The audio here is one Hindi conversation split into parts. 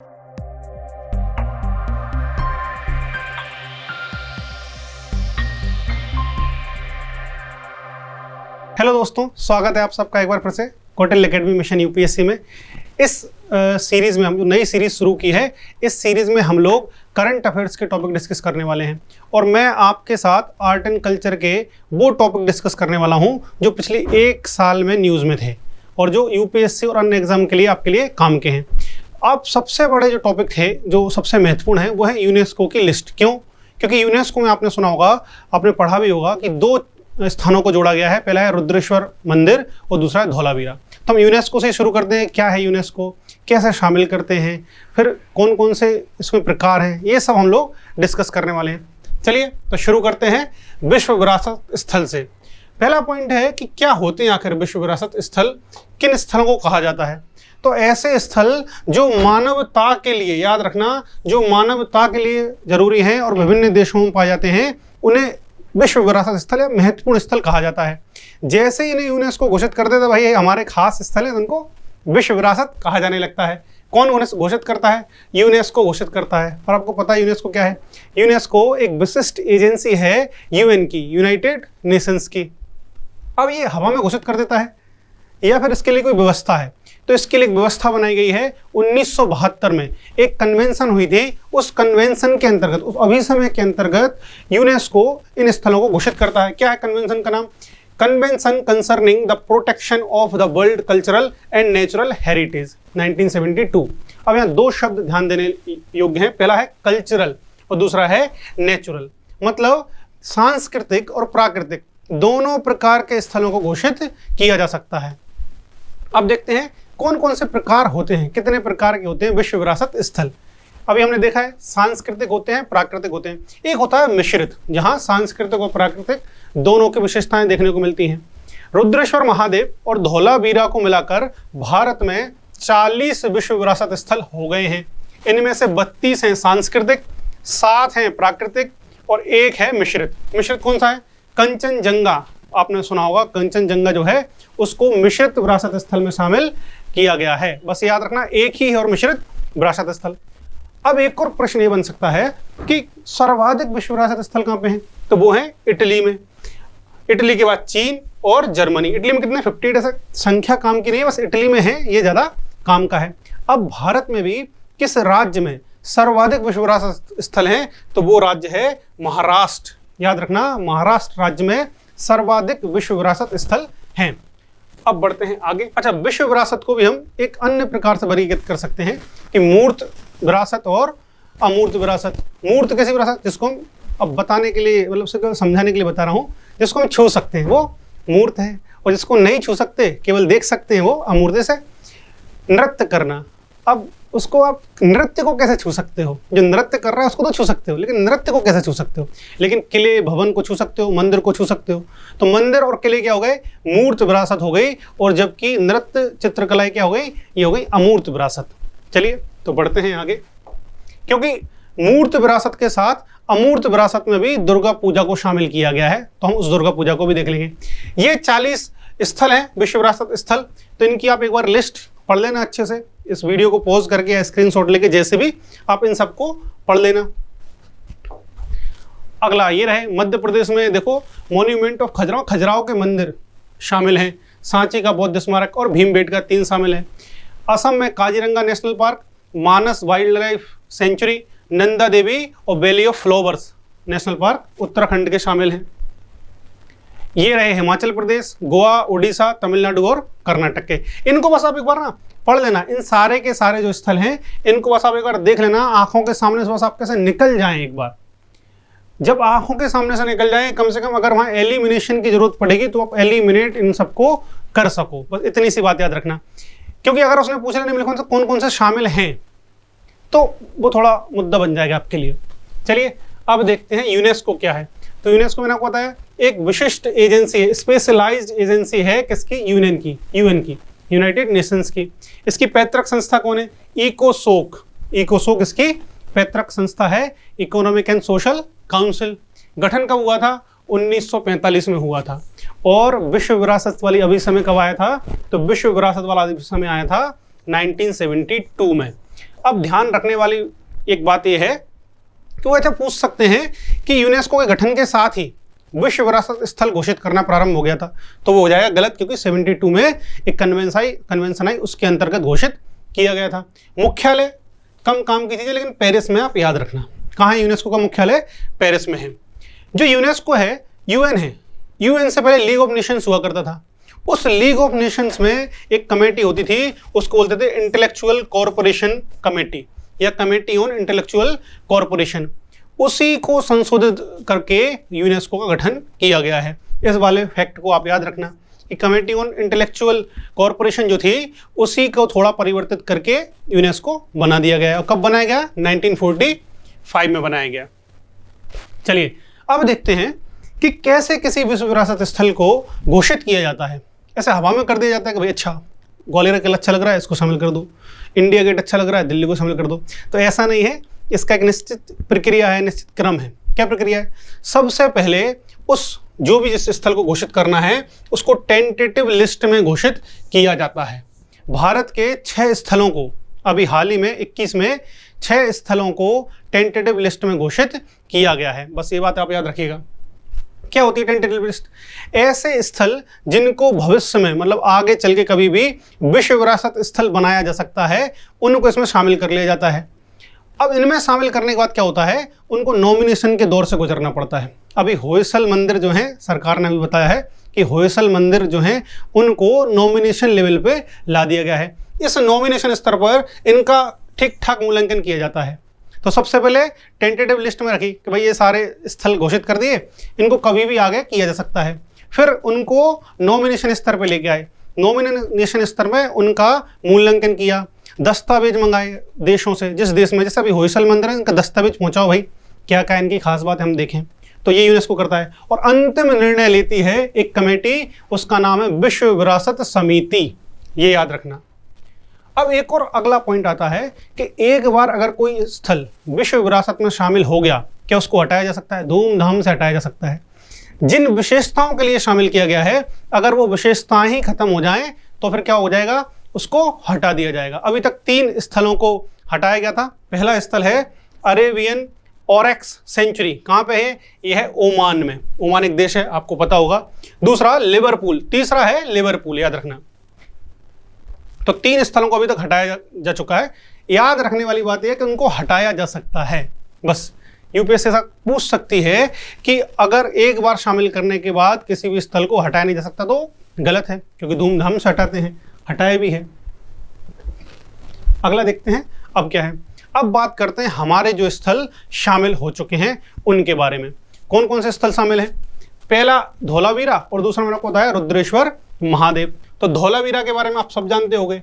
हेलो दोस्तों, स्वागत है आप सबका एक बार फिर से कौटिल्य एकेडमी मिशन यूपीएससी में। इस सीरीज़ में हम जो नई सीरीज़ शुरू की है, इस सीरीज़ में हम लोग करंट अफेयर्स के टॉपिक डिस्कस करने वाले हैं और मैं आपके साथ आर्ट एंड कल्चर के वो टॉपिक डिस्कस करने वाला हूं जो पिछले एक साल में न्यूज़ में थे और जो यूपीएससी और अन्य एग्जाम के लिए आपके लिए काम के हैं। अब सबसे बड़े जो टॉपिक थे, जो सबसे महत्वपूर्ण है, वो है यूनेस्को की लिस्ट। क्यों? क्योंकि यूनेस्को में आपने सुना होगा, आपने पढ़ा भी होगा कि दो स्थानों को जोड़ा गया है। पहला है रुद्रेश्वर मंदिर और दूसरा है धौलावीरा। तो हम यूनेस्को से शुरू करते हैं। क्या है यूनेस्को, कैसे शामिल करते हैं, फिर कौन कौन से इसमें प्रकार हैं, ये सब हम लोग डिस्कस करने वाले हैं। चलिए तो शुरू करते हैं विश्व विरासत स्थल से। पहला पॉइंट है कि क्या होते हैं आखिर विश्व विरासत स्थल, किन स्थलों को कहा जाता है। तो ऐसे स्थल जो मानवता के लिए, याद रखना, जो मानवता के लिए जरूरी हैं और विभिन्न देशों में पाए जाते हैं, उन्हें विश्व विरासत स्थल या महत्वपूर्ण स्थल कहा जाता है। जैसे ही इन्हें यूनेस्को घोषित कर देता है, भाई ये हमारे खास स्थल है, उनको विश्व विरासत कहा जाने लगता है। कौन घोषित करता है? यूनेस्को घोषित करता है। और आपको पता है यूनेस्को क्या है? यूनेस्को एक विशिष्ट एजेंसी है यूएन की, यूनाइटेड नेशंस की। अब ये हवा में घोषित कर देता है या फिर इसके लिए कोई व्यवस्था है? तो इसके लिए एक व्यवस्था बनाई गई है। 1972 में एक कन्वेंशन हुई थी। उस कन्वेंशन के अंतर्गत, उस अभिसमय के अंतर्गत यूनेस्को इन स्थलों को घोषित करता है। क्या है कन्वेंशन का नाम? Convention concerning the protection of the world cultural and natural heritage, 1972। अब यहाँ दो शब्द ध्यान देने योग्य हैं। पहला है कल्चरल और दूसरा है नेचुरल। मतलब सांस्कृतिक और प्राकृतिक दोनों प्रकार के स्थलों को घोषित किया जा सकता है। अब देखते हैं कौन कौन से प्रकार होते हैं, कितने प्रकार के होते हैं विश्व विरासत स्थल। अभी हमने देखा है सांस्कृतिक होते हैं, प्राकृतिक होते हैं। एक होता है मिश्रित, जहां सांस्कृतिक और प्राकृतिक दोनों की विशेषताएं देखने को मिलती हैं। रुद्रेश्वर महादेव और धौलावीरा को मिलाकर भारत में 40 विश्व विरासत स्थल हो गए हैं। इनमें से 32 हैं सांस्कृतिक, 7 हैं प्राकृतिक और 1 है मिश्रित। मिश्रित कौन सा है? कंचनजंगा, आपने सुना होगा। कंचनजंगा जो है उसको मिश्रित विरासत स्थल में शामिल किया गया है। बस याद रखना, एक ही है और मिश्रित विरासत स्थल। अब एक और प्रश्न ये बन सकता है कि सर्वाधिक विश्व विरासत स्थल कहाँ पे हैं? तो वो है इटली में। इटली के बाद चीन और जर्मनी। इटली में कितने? 50। संख्या काम की नहीं है, बस इटली में है, ये ज्यादा काम का है। अब भारत में भी किस राज्य में सर्वाधिक विश्व विरासत स्थल हैं? तो वो राज्य है महाराष्ट्र। याद रखना, महाराष्ट्र राज्य में सर्वाधिक विश्व विरासत स्थल हैं। अब बढ़ते हैं आगे। अच्छा, विश्व विरासत को भी हम एक अन्य प्रकार से वर्गीकृत कर सकते हैं कि मूर्त विरासत और अमूर्त विरासत। मूर्त कैसी विरासत? जिसको हम अब बताने के लिए, मतलब समझाने के लिए बता रहा हूँ, जिसको हम छू सकते हैं वो मूर्त है, और जिसको नहीं छू सकते, केवल देख सकते हैं, वो अमूर्त। जैसे नृत्य करना। अब उसको आप नृत्य को कैसे छू सकते हो? जो नृत्य कर रहा है उसको तो छू सकते हो, लेकिन नृत्य को कैसे छू सकते हो? लेकिन किले भवन को छू सकते हो, मंदिर को छू सकते हो। तो मंदिर और किले क्या हो गए? मूर्त विरासत हो गई। और जबकि नृत्य चित्रकलाएं क्या हो गई? ये हो गई अमूर्त विरासत। चलिए तो बढ़ते हैं आगे, क्योंकि मूर्त विरासत के साथ अमूर्त विरासत में भी दुर्गा पूजा को शामिल किया गया है, तो हम उस दुर्गा पूजा को भी देख लेंगे। ये 40 स्थल हैं विश्व विरासत स्थल। तो इनकी आप एक बार लिस्ट पढ़ लेना अच्छे से, इस वीडियो को पॉज करके या स्क्रीनशॉट लेके, जैसे भी आप इन सबको पढ़ लेना। अगला ये रहे मध्य प्रदेश में, देखो मॉन्यूमेंट ऑफ खजुराहो, खजुराहो के मंदिर शामिल हैं। सांची का बौद्ध स्मारक और भीमबेटका 3 शामिल हैं। असम में काजीरंगा नेशनल पार्क, मानस wild life sanctuary, Nanda Devi और valley of flowers national park Uttarakhand के शामिल हैं। ये रहे हिमाचल प्रदेश, गोवा, उड़ीसा, तमिलनाडु और कर्नाटक के। इनको बस आप एक बार ना पढ़ लेना। इन सारे के सारे जो स्थल हैं, इनको बस आप एक बार देख लेना, आंखों के सामने से बस आप कैसे निकल जाएं एक बार। जब आंखों के सामने से निकल जाएं, कम से कम अगर वहां एलिमिनेशन की जरूरत पड़ेगी तो आप एलिमिनेट इन सबको कर सको। बस इतनी सी बात याद रखना, क्योंकि अगर उसने पूछ लिया निम्नलिखित में से कौन कौन से शामिल हैं, तो वो थोड़ा मुद्दा बन जाएगा आपके लिए। चलिए अब देखते हैं यूनेस्को क्या है। तो यूनेस्को मैंने आपको बताया एक विशिष्ट एजेंसी है, स्पेशलाइज्ड एजेंसी है। किसकी? यूएन की, यूनाइटेड नेशंस की। इसकी पैतृक संस्था कौन है? इकोसोक। इकोसोक इसकी पैतृक संस्था है, इकोनॉमिक एंड सोशल काउंसिल। गठन कब हुआ था? 1945 में हुआ था। और विश्व विरासत वाली अभिसमय कब आया था? तो विश्व विरासत वाला अभिसमय आया था 1972 में। अब ध्यान रखने वाली एक बात यह है कि वो ऐसा पूछ सकते हैं कि यूनेस्को के गठन के साथ ही विश्व विरासत स्थल घोषित करना प्रारंभ हो गया था, तो वो हो जाएगा गलत, क्योंकि 72 में एक कन्वेंशन आई, उसके अंतर्गत घोषित किया गया था। मुख्यालय कम काम की चीज़, लेकिन पेरिस में आप याद रखना। कहाँ है यूनेस्को का मुख्यालय? पेरिस में है। जो यूनेस्को है, यूएन है, यूएन से पहले लीग ऑफ नेशंस हुआ करता था। उस लीग ऑफ नेशंस में एक कमेटी होती थी, उसको बोलते थे इंटेलेक्चुअल कॉरपोरेशन कमेटी या कमेटी ऑन इंटेलेक्चुअल कॉरपोरेशन। उसी को संशोधित करके यूनेस्को का गठन किया गया है। इस वाले फैक्ट को आप याद रखना कि कमेटी ऑन इंटेलेक्चुअल कॉरपोरेशन जो थी उसी को थोड़ा परिवर्तित करके यूनेस्को बना दिया गया है। और कब बनाया गया? 1945 में बनाया गया। चलिए अब देखते हैं कि कैसे किसी विश्व विरासत स्थल को घोषित किया जाता है। ऐसे हवा में कर दिया जाता है कि भाई अच्छा ग्वालियर किला अच्छा लग रहा है, इसको शामिल कर दो, इंडिया गेट अच्छा लग रहा है, दिल्ली को शामिल कर दो। तो ऐसा नहीं है, इसका एक निश्चित प्रक्रिया है, निश्चित क्रम है। क्या प्रक्रिया है? सबसे पहले उस जो भी जिस स्थल को घोषित करना है उसको टेंटेटिव लिस्ट में घोषित किया जाता है। भारत के 6 स्थलों को अभी हाल ही में 21 में 6 स्थलों को टेंटेटिव लिस्ट में घोषित किया गया है। बस ये बात आप याद रखिएगा। क्या होती है टेंटेटिव लिस्ट? ऐसे स्थल जिनको भविष्य में मतलब आगे चल के कभी भी विश्व विरासत स्थल बनाया जा सकता है, उनको इसमें शामिल कर लिया जाता है। अब इनमें शामिल करने के बाद क्या होता है, उनको नॉमिनेशन के दौर से गुजरना पड़ता है। अभी होयसल मंदिर जो है, सरकार ने अभी बताया है कि होयसल मंदिर जो है उनको नॉमिनेशन लेवल पे ला दिया गया है। इस नॉमिनेशन स्तर पर इनका ठीक ठाक मूल्यांकन किया जाता है। तो सबसे पहले टेंटेटिव लिस्ट में रखी कि भाई ये सारे स्थल घोषित कर दिए, इनको कभी भी आगे किया जा सकता है। फिर उनको नॉमिनेशन स्तर पे लेके आए, नॉमिनेशन स्तर में उनका मूल्यांकन किया, दस्तावेज मंगाए देशों से, जिस देश में जैसे अभी होयसल मंदिर है इनका दस्तावेज पहुंचाओ भाई, क्या क्या इनकी खास बात है हम देखें। तो ये यूनेस्को करता है और अंतिम निर्णय लेती है एक कमेटी, उसका नाम है विश्व विरासत समिति। ये याद रखना। अब एक और अगला पॉइंट आता है कि एक बार अगर कोई स्थल विश्व विरासत में शामिल हो गया, क्या उसको हटाया जा सकता है? धूमधाम से हटाया जा सकता है। जिन विशेषताओं के लिए शामिल किया गया है, अगर वो विशेषताएं ही खत्म हो जाएं तो फिर क्या हो जाएगा? उसको हटा दिया जाएगा। अभी तक 3 स्थलों को हटाया गया था। पहला स्थल है अरेबियन ऑरेक्स सेंचुरी। कहाँ पे है? यह है ओमान में। ओमान एक देश है, आपको पता होगा। दूसरा लिवरपूल, तीसरा है लिवरपूल, याद रखना। तो 3 स्थलों को अभी तक हटाया जा चुका है। याद रखने वाली बात यह है कि उनको हटाया जा सकता है। बस यूपीएससी ऐसा पूछ सकती है कि अगर एक बार शामिल करने के बाद किसी भी स्थल को हटाया नहीं जा सकता तो गलत है, क्योंकि धूमधाम से हटाते हैं, हटाए भी है। अगला देखते हैं अब क्या है। अब बात करते हैं हमारे जो स्थल शामिल हो चुके हैं उनके बारे में। कौन कौन से स्थल शामिल हैं? पहला धौलावीरा और दूसरा मैंने आपको बताया रुद्रेश्वर महादेव। तो धौलावीरा के बारे में आप सब जानते होंगे।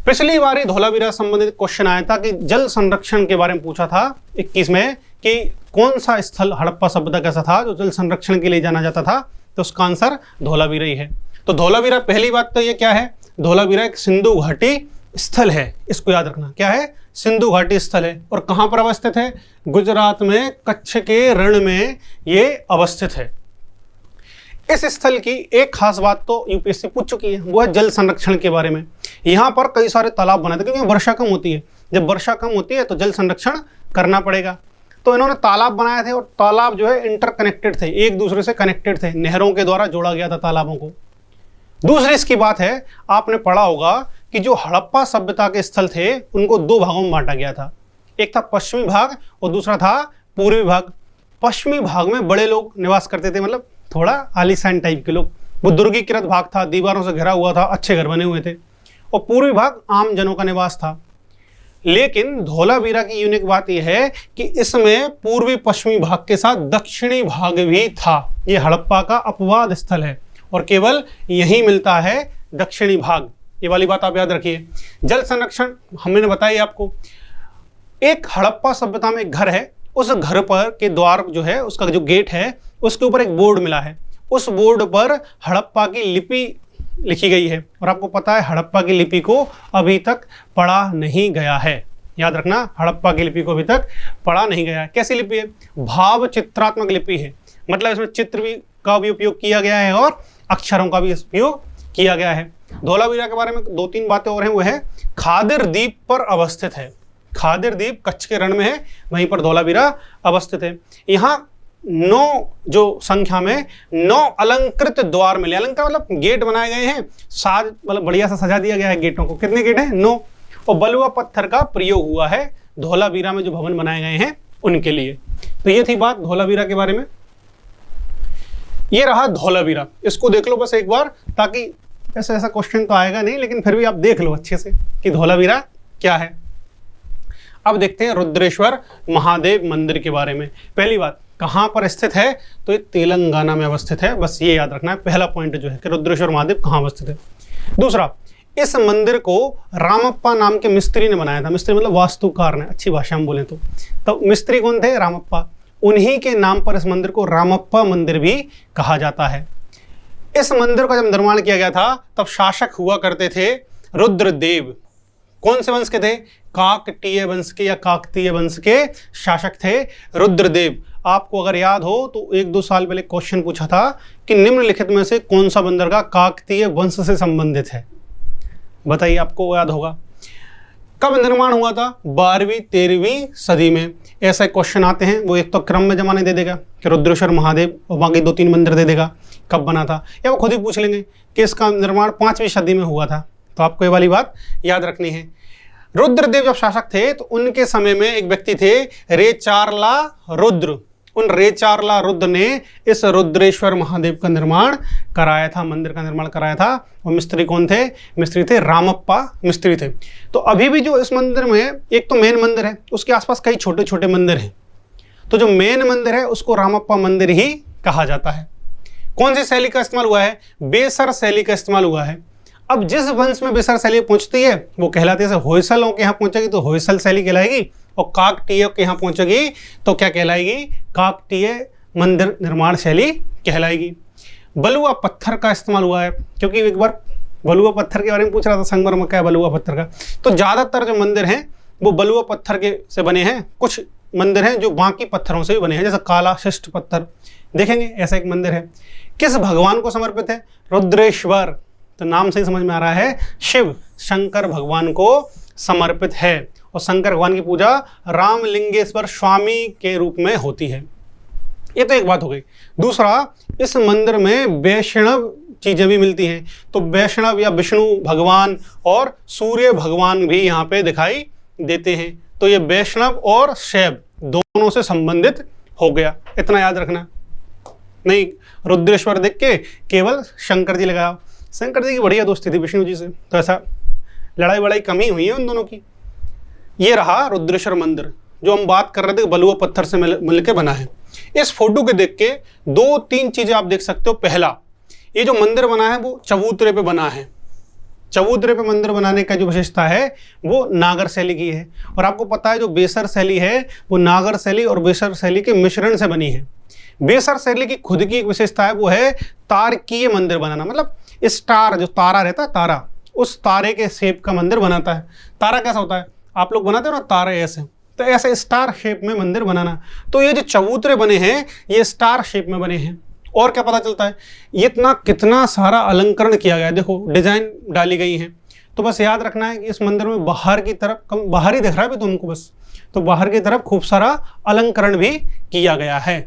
पिछली बार ही धौलावीरा संबंधित क्वेश्चन आया था कि जल संरक्षण के बारे में पूछा था 21 में कि कौन सा स्थल हड़प्पा सभ्यता कैसा था जो जल संरक्षण के लिए जाना जाता था, तो उसका आंसर धौलावीरा ही है। तो धौलावीरा, पहली बात तो ये क्या है, धौलावीरा एक सिंधु घाटी स्थल है, इसको याद रखना। क्या है? सिंधु घाटी स्थल है। और कहाँ पर अवस्थित है? गुजरात में कच्छ के रण में ये अवस्थित है। इस स्थल की एक खास बात तो यूपीएससी पूछ चुकी है, वो है जल संरक्षण के बारे में। यहाँ पर कई सारे तालाब बने थे, क्योंकि वर्षा कम होती है। जब वर्षा कम होती है तो जल संरक्षण करना पड़ेगा। तो इन्होंने तालाब बनाए थे और तालाब जो है इंटरकनेक्टेड थे, एक दूसरे से कनेक्टेड थे, नहरों के द्वारा जोड़ा गया था तालाबों को। दूसरी इसकी बात है, आपने पढ़ा होगा कि जो हड़प्पा सभ्यता के स्थल थे उनको 2 भागों में बांटा गया था। एक था पश्चिमी भाग और दूसरा था पूर्वी भाग। पश्चिमी भाग में बड़े लोग निवास करते थे, मतलब थोड़ा आलीशान टाइप के लोग। वो दुर्गीकृत भाग था, दीवारों से घिरा हुआ था, अच्छे घर बने हुए थे। और पूर्वी भाग आम जनों का निवास था। लेकिन धौलावीरा की यूनिक बात यह है कि इसमें पूर्वी पश्चिमी भाग के साथ दक्षिणी भाग भी था। ये हड़प्पा का अपवाद स्थल है और केवल यही मिलता है दक्षिणी भाग। ये वाली बात आप याद रखिए। जल संरक्षण हमने बताया आपको। एक हड़प्पा सभ्यता में एक घर है, उस घर पर के द्वार जो है, उसका जो गेट है, उसके ऊपर एक बोर्ड मिला है। उस बोर्ड पर हड़प्पा की लिपि लिखी गई है। और आपको पता है हड़प्पा की लिपि को अभी तक पढ़ा नहीं गया है। याद रखना, हड़प्पा की लिपि को अभी तक पढ़ा नहीं गया है। कैसी लिपि है? भाव चित्रात्मक लिपि है। मतलब इसमें चित्र भी का भी उपयोग किया गया है और अक्षरों का भी उपयोग किया गया है। धौलावीरा के बारे में 2-3 बातें और हैं। वो है खादिर द्वीप पर अवस्थित है। खादिर द्वीप कच्छ के रण में है, वहीं पर धौलावीरा अवस्थित है। यहाँ 9 जो संख्या में 9 अलंकृत द्वार मिले। अलंकृत मतलब गेट बनाए गए हैं, साज मतलब बढ़िया सा सजा दिया गया है गेटों को। कितने गेट हैं? 9। और बलुआ पत्थर का प्रयोग हुआ है धौलावीरा में जो भवन बनाए गए हैं उनके लिए। तो ये थी बात धौलावीरा के बारे में। ये रहा धौलावीरा, इसको देख लो बस एक बार, ताकि ऐसा क्वेश्चन तो आएगा नहीं, लेकिन फिर भी आप देख लो अच्छे से कि धौलावीरा क्या है। अब देखते हैं रुद्रेश्वर महादेव मंदिर के बारे में। पहली बात, कहाँ पर स्थित है? तो ये तेलंगाना में अवस्थित है, बस ये याद रखना है पहला पॉइंट जो है कि रुद्रेश्वर महादेव कहाँ अवस्थित है। दूसरा, इस मंदिर को रामप्पा नाम के मिस्त्री ने बनाया था। मिस्त्री मतलब वास्तुकार ने, अच्छी भाषा में बोले तो मिस्त्री कौन थे? रामप्पा। उन्हीं के नाम पर इस मंदिर को रामप्पा मंदिर भी कहा जाता है। इस मंदिर का जब निर्माण किया गया था तब शासक हुआ करते थे रुद्रदेव। कौन से वंश के थे? काकतीय वंश के या काकतीय वंश के शासक थे रुद्रदेव। आपको अगर याद हो तो 1-2 साल पहले क्वेश्चन पूछा था कि निम्नलिखित में से कौन सा बंदरगाह काकतीय वंश से संबंधित है? बताइए, आपको याद होगा। कब निर्माण हुआ था? 12वीं 13वीं सदी में। ऐसे क्वेश्चन आते हैं, वो एक तो क्रम में जमा नहीं दे देगा कि रुद्रेश्वर महादेव और बाकी 2-3 मंदिर दे देगा कब बना था, या वो खुद ही पूछ लेंगे कि इसका निर्माण 5वीं सदी में हुआ था। तो आपको ये वाली बात याद रखनी है। रुद्रदेव जब शासक थे तो उनके समय में एक व्यक्ति थे रेचारला रुद्र। उन रेचारला रुद्र ने इस रुद्रेश्वर महादेव का निर्माण कराया था, मंदिर का निर्माण कराया था। और मिस्त्री कौन थे? मिस्त्री थे रामप्पा मिस्त्री थे। तो अभी भी जो इस मंदिर में एक तो मेन मंदिर है, उसके आसपास कई छोटे छोटे मंदिर हैं। तो जो मेन मंदिर है उसको रामप्पा मंदिर ही कहा जाता है। कौन सी शैली का इस्तेमाल हुआ है? बेसर शैली का इस्तेमाल हुआ है। अब जिस वंश में बेसर शैली पहुंचती है वो कहलाती है, जैसे होयसलों के यहाँ पहुंचेगी तो होयसल शैली कहलाएगी, और काकतीय के यहाँ पहुंचेगी तो क्या कहलाएगी? काकतीय मंदिर निर्माण शैली कहलाएगी। बलुआ पत्थर का इस्तेमाल हुआ है, क्योंकि एक बार बलुआ पत्थर के बारे में पूछ रहा था, संगमरमर का है बलुआ पत्थर का। तो ज़्यादातर जो मंदिर हैं वो बलुआ पत्थर के से बने हैं। कुछ मंदिर हैं जो बाकी पत्थरों से भी बने हैं, जैसे काला शिष्ट पत्थर देखेंगे, ऐसा एक मंदिर है। किस भगवान को समर्पित है? रुद्रेश्वर। तो नाम से ही समझ में आ रहा है, शिव शंकर भगवान को समर्पित है। और शंकर भगवान की पूजा रामलिंगेश्वर स्वामी के रूप में होती है। ये तो एक बात हो गई। दूसरा, इस मंदिर में वैष्णव चीजें भी मिलती हैं। तो वैष्णव या विष्णु भगवान और सूर्य भगवान भी यहाँ पे दिखाई देते हैं। तो ये वैष्णव और शैव दोनों से संबंधित हो गया, इतना याद रखना। नहीं रुद्रेश्वर देख के केवल शंकर जी लगाओ। शंकर जी की बढ़िया दोस्ती थी विष्णु जी से, तो ऐसा लड़ाई वड़ाई कम ही हुई है उन दोनों की। ये रहा रुद्रेश्वर मंदिर जो हम बात कर रहे थे, बलुआ पत्थर से मिलकर बना है। इस फोटो के देख के 2-3 चीजें आप देख सकते हो। पहला, ये जो मंदिर बना है वो चबूतरे पे बना है। चबूतरे पे मंदिर बनाने का जो विशेषता है वो नागर शैली की है। और आपको पता है जो बेसर शैली है वो नागर शैली और बेसर शैली के मिश्रण से बनी है। बेसर शैली की खुद की एक विशेषता है, वो है तारकीय मंदिर बनाना। मतलब स्टार, जो तारा रहता है, तारा, उस तारे के शेप का मंदिर बनाता है। तारा कैसा होता है? आप लोग बनाते हो ना तारे ऐसे, तो ऐसे स्टार शेप में मंदिर बनाना। तो ये जो चबूतरे बने हैं ये स्टार शेप में बने हैं। और क्या पता चलता है? ये इतना कितना सारा अलंकरण किया गया है, देखो डिजाइन डाली गई है। तो बस याद रखना है कि इस मंदिर में बाहर की तरफ, बाहर ही दिख रहा है भी तुमको बस, तो बाहर की तरफ खूब सारा अलंकरण भी किया गया है।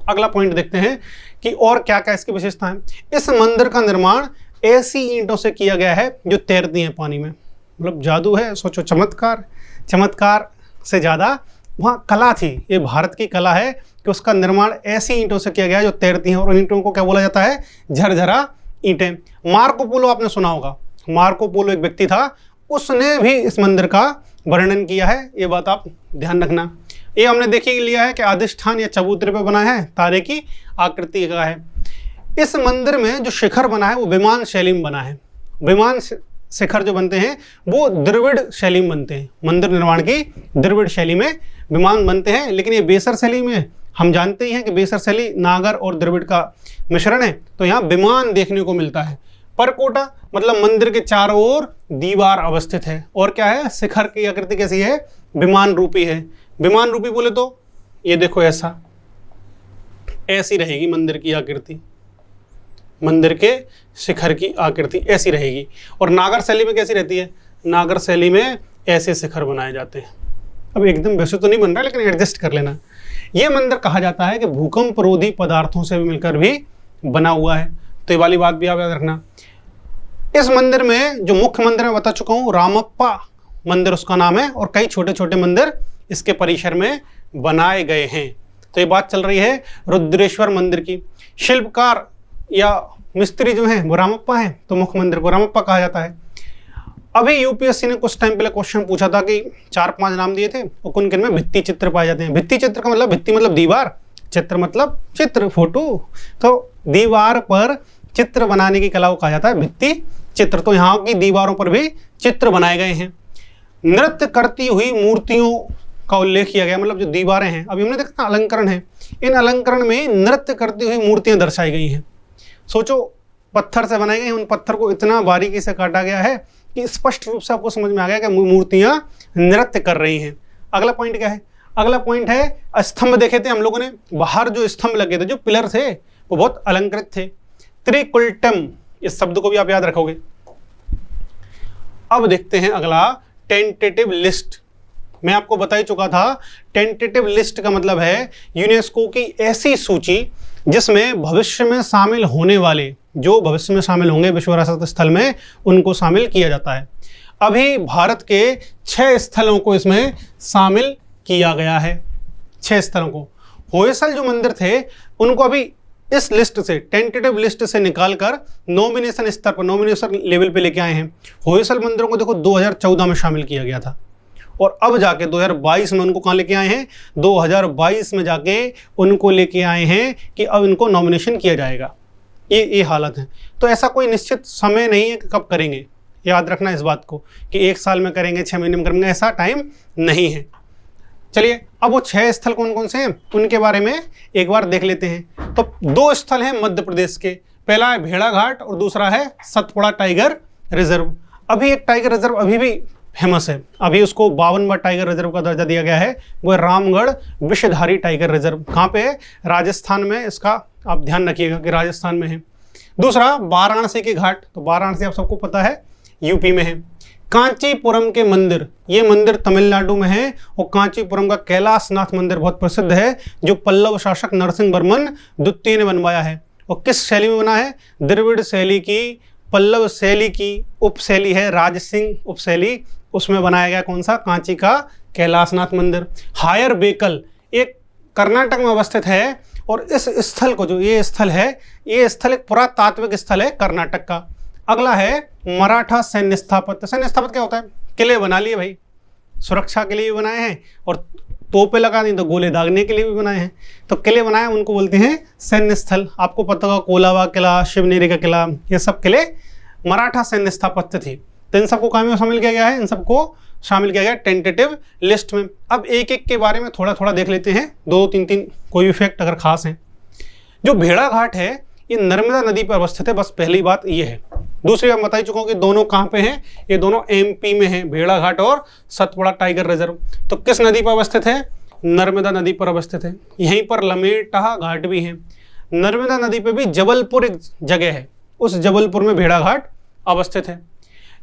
अगला पॉइंट देखते हैं कि और क्या क्या इसकी विशेषता है। इस मंदिर का निर्माण ऐसी ईंटों से किया गया है जो तैरती हैं पानी में। मतलब जादू है, सोचो, चमत्कार। चमत्कार से ज़्यादा वहाँ कला थी। ये भारत की कला है कि उसका निर्माण ऐसी ईंटों से किया गया है जो तैरती हैं, और उन ईंटों को क्या बोला जाता है? झरझरा ईंटें। मार्को पोलो आपने सुना होगा। मार्को पोलो एक व्यक्ति था, उसने भी इस मंदिर का वर्णन किया है। ये बात आप ध्यान रखना। ये हमने देखी लिया है कि अधिष्ठान या चबूतरे पे बना है, तारे की आकृति का है। इस मंदिर में जो शिखर बना है वो विमान शैली में बना है। विमान शिखर जो बनते हैं वो द्रविड़ शैली में बनते हैं। मंदिर निर्माण की द्रविड़ शैली में विमान बनते हैं। लेकिन ये बेसर शैली में, हम जानते ही हैं कि बेसर शैली नागर और द्रविड़ का मिश्रण है, तो यहाँ विमान देखने को मिलता है। परकोटा मतलब मंदिर के चारों ओर दीवार अवस्थित है। और क्या है? शिखर की आकृति कैसी है? विमान रूपी है। विमान रूपी बोले तो ये देखो, ऐसी रहेगी मंदिर की आकृति। मंदिर के शिखर की आकृति ऐसी रहेगी। और नागर शैली में कैसी रहती है? नागर शैली में ऐसे शिखर बनाए जाते हैं। अब एकदम वैसे तो नहीं बन रहा, लेकिन एडजस्ट कर लेना। ये मंदिर कहा जाता है कि भूकंप रोधी पदार्थों से भी मिलकर भी बना हुआ है, तो ये वाली बात भी आप याद रखना। इस मंदिर में जो मुख्य मंदिर मैं बता चुका हूँ, रामप्पा मंदिर उसका नाम है, और कई छोटे छोटे मंदिर इसके परिसर में बनाए गए हैं। तो ये बात चल रही है रुद्रेश्वर मंदिर की। शिल्पकार या मिस्त्री जो हैं वो रामप्पा हैं, तो मुख्य मंदिर को रामप्पा कहा जाता है। अभी यूपीएससी ने कुछ टाइम पहले क्वेश्चन पूछा था कि 4-5 नाम दिए थे, और किन किन में भित्ति चित्र पाए जाते हैं। भित्ति चित्र का मतलब, भित्ति मतलब दीवार, चित्र मतलब चित्र, फोटो, तो दीवार पर चित्र बनाने की कला को कहा जाता है भित्ति चित्र। तो यहाँ की दीवारों पर भी चित्र बनाए गए हैं। नृत्य करती हुई मूर्तियों का उल्लेख किया गया, मतलब जो दीवारें हैं, अभी हमने देखा अलंकरण है, इन अलंकरण में नृत्य करती हुई मूर्तियां दर्शाई गई हैं। सोचो, पत्थर से बनाए गए हैं, उन पत्थर को इतना बारीकी से काटा गया है कि स्पष्ट रूप से आपको समझ में आ गया कि मूर्तियां नृत्य कर रही हैं। अगला पॉइंट क्या है? अगला पॉइंट है स्तंभ। देखे थे हम लोगों ने, बाहर जो स्तंभ लगे थे, जो पिलर थे, वो बहुत अलंकृत थे। त्रिकुलटम, इस शब्द को भी आप याद रखोगे। अब देखते हैं अगला, टेंटेटिव लिस्ट। मैं आपको बता ही चुका था, टेंटेटिव लिस्ट का मतलब है यूनेस्को की ऐसी सूची जिसमें भविष्य में शामिल होने वाले, जो भविष्य में शामिल होंगे विश्व विरासत स्थल में, उनको शामिल किया जाता है। अभी भारत के 6 स्थलों को इसमें शामिल किया गया है, 6 स्थलों को। होयसल जो मंदिर थे उनको अभी इस लिस्ट से, टेंटेटिव लिस्ट से निकालकर नॉमिनेशन स्तर पर, नॉमिनेशन लेवल पे लेके आए हैं। होयसल मंदिरों को देखो 2014 में शामिल किया गया था, और अब जाके 2022 में उनको कहाँ लेके आए हैं? 2022 में जाके उनको लेके आए हैं कि अब इनको नॉमिनेशन किया जाएगा। ये हालत है। तो ऐसा कोई निश्चित समय नहीं है कि कब करेंगे, याद रखना इस बात को, कि 1 साल में करेंगे, 6 महीने में करेंगे, ऐसा टाइम नहीं है। चलिए, अब वो 6 स्थल कौन कौन से हैं उनके बारे में एक बार देख लेते हैं। तो 2 स्थल हैं मध्य प्रदेश के, पहला है भेड़ाघाट और दूसरा है सतपुड़ा टाइगर रिजर्व। अभी एक टाइगर रिजर्व अभी भी फेमस है, अभी उसको 52वां टाइगर रिजर्व का दर्जा दिया गया है, वो है रामगढ़ विषधारी टाइगर रिजर्व। कहाँ पे है? राजस्थान में। इसका आप ध्यान रखिएगा कि राजस्थान में है। दूसरा वाराणसी के घाट, तो वाराणसी आप सबको पता है यूपी में है। कांचीपुरम के मंदिर, ये मंदिर तमिलनाडु में है, और कांचीपुरम का कैलाशनाथ मंदिर बहुत प्रसिद्ध है, जो पल्लव शासक नरसिंह वर्मन द्वितीय ने बनवाया है। और किस शैली में बना है? द्रविड़ शैली की, पल्लव शैली की उपशैली है राजसिंह उपशैली, उसमें बनाया गया कौन सा? कांची का कैलाशनाथ मंदिर। हायर बेकल एक कर्नाटक में अवस्थित है, और इस स्थल को, जो ये स्थल है, ये स्थल एक पुरातात्विक स्थल है कर्नाटक का। अगला है मराठा सैन्य स्थापत्य। सैन्य स्थापत्य क्या होता है? किले बना लिए भाई, सुरक्षा के लिए भी बनाए हैं, और तोपें लगा दी तो गोले दागने के लिए भी बनाए हैं। तो किले बनाए, उनको बोलते हैं सैन्य स्थल। आपको पता होगा कोलाबा किला, शिवनेरी का किला, ये सब किले मराठा सैन्य स्थापत्य थे। तो इन सबको कहाँ में शामिल किया गया है? इन सबको शामिल किया गया टेंटेटिव लिस्ट में। अब एक एक के बारे में थोड़ा थोड़ा देख लेते हैं, 2-3 कोई भी फैक्ट अगर खास हैं। जो भेड़ाघाट है ये नर्मदा नदी पर अवस्थित है, बस पहली बात ये है। दूसरी बात बता ही चुका हूँ कि दोनों कहाँ पे हैं, ये दोनों एमपी में हैं, भेड़ाघाट और सतपुड़ा टाइगर रिजर्व। तो किस नदी पर अवस्थित है? नर्मदा नदी पर अवस्थित है। यहीं पर लमेटा घाट भी है। नर्मदा नदी पे भी जबलपुर एक जगह है, उस जबलपुर में भेड़ाघाट अवस्थित है।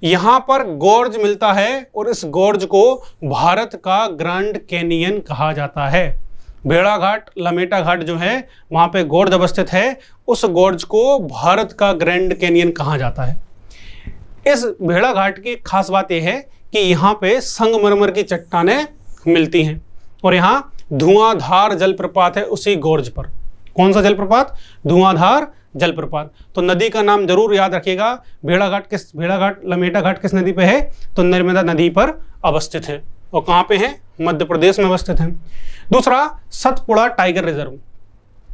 यहाँ पर गॉर्ज मिलता है, और इस गॉर्ज को भारत का ग्रैंड कैनियन कहा जाता है। भेड़ाघाट, लमेटा घाट जो है, वहाँ पे गॉर्ज अवस्थित है, उस गॉर्ज को भारत का ग्रैंड कैनियन कहा जाता है। इस भेड़ाघाट की खास बात यह है कि यहाँ पे संगमरमर की चट्टानें मिलती हैं, और यहाँ धुआंधार जलप्रपात है उसी गॉर्ज पर। कौन सा जलप्रपात? धुआंधार जलप्रपात। तो नदी का नाम जरूर याद रखिएगा। भेड़ाघाट लमेटा घाट किस नदी पे है? तो नर्मदा नदी पर अवस्थित है, और कहाँ पे है? मध्य प्रदेश में अवस्थित है। दूसरा, Satpura tiger reserve.